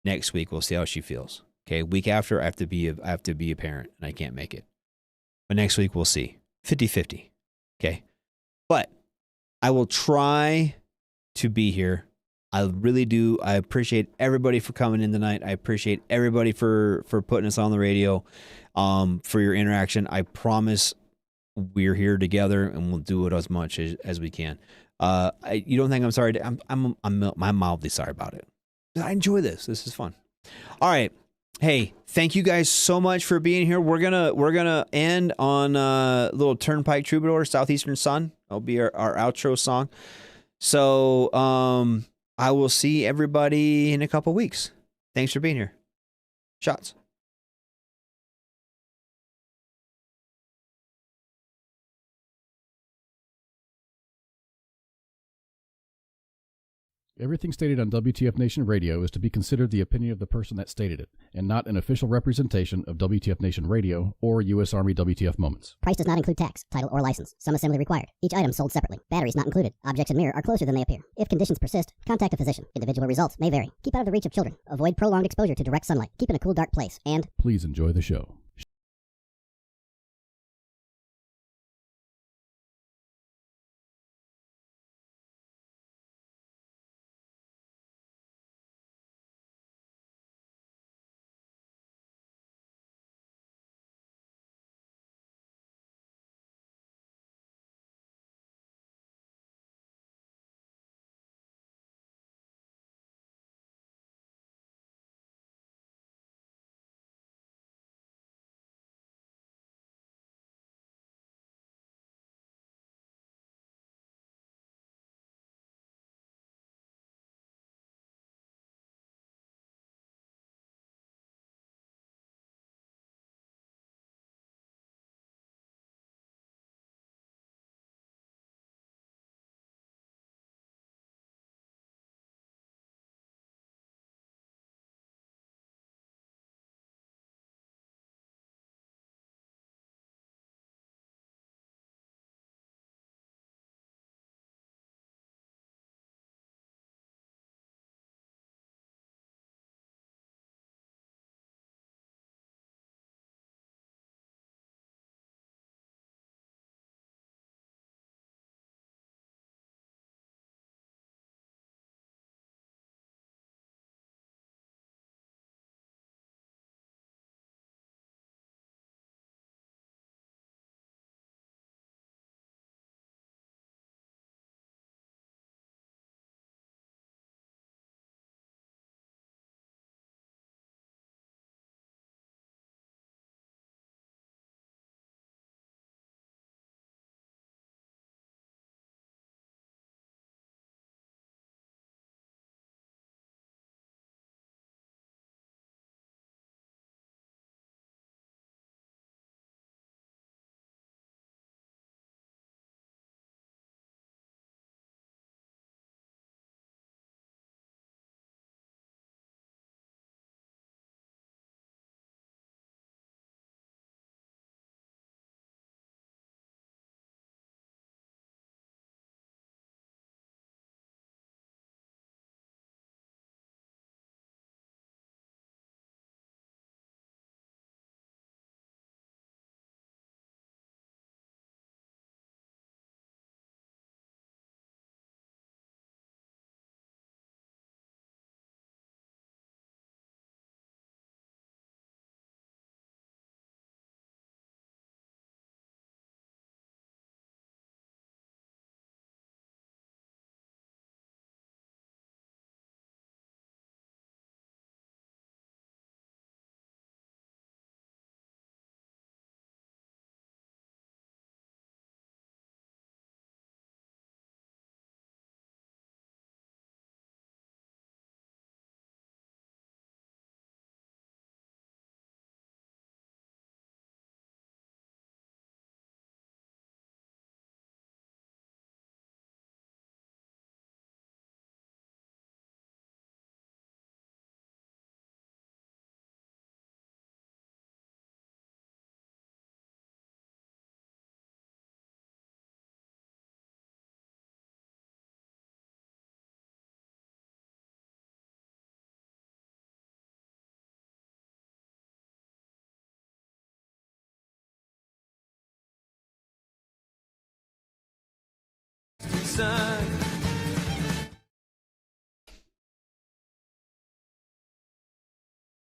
Next week we'll see how she feels. Okay? Week after I have to be a parent and I can't make it. But next week we'll see. 50-50. Okay? But I will try to be here. I really do. I appreciate everybody for coming in tonight. I appreciate everybody for putting us on the radio, for your interaction. I promise we're here together and we'll do it as much as we can. You don't think I'm sorry? I'm mildly sorry about it. I enjoy this. This is fun. All right. Hey, thank you guys so much for being here. We're gonna end on a little Turnpike Troubadour, Southeastern Sun. That'll be our outro song. So I will see everybody in a couple weeks. Thanks for being here. Shots. Everything stated on WTF Nation Radio is to be considered the opinion of the person that stated it, and not an official representation of WTF Nation Radio or U.S. Army WTF Moments. Price does not include tax, title, or license. Some assembly required. Each item sold separately. Batteries not included. Objects in mirror are closer than they appear. If conditions persist, contact a physician. Individual results may vary. Keep out of the reach of children. Avoid prolonged exposure to direct sunlight. Keep in a cool, dark place. And Please enjoy the show. sun.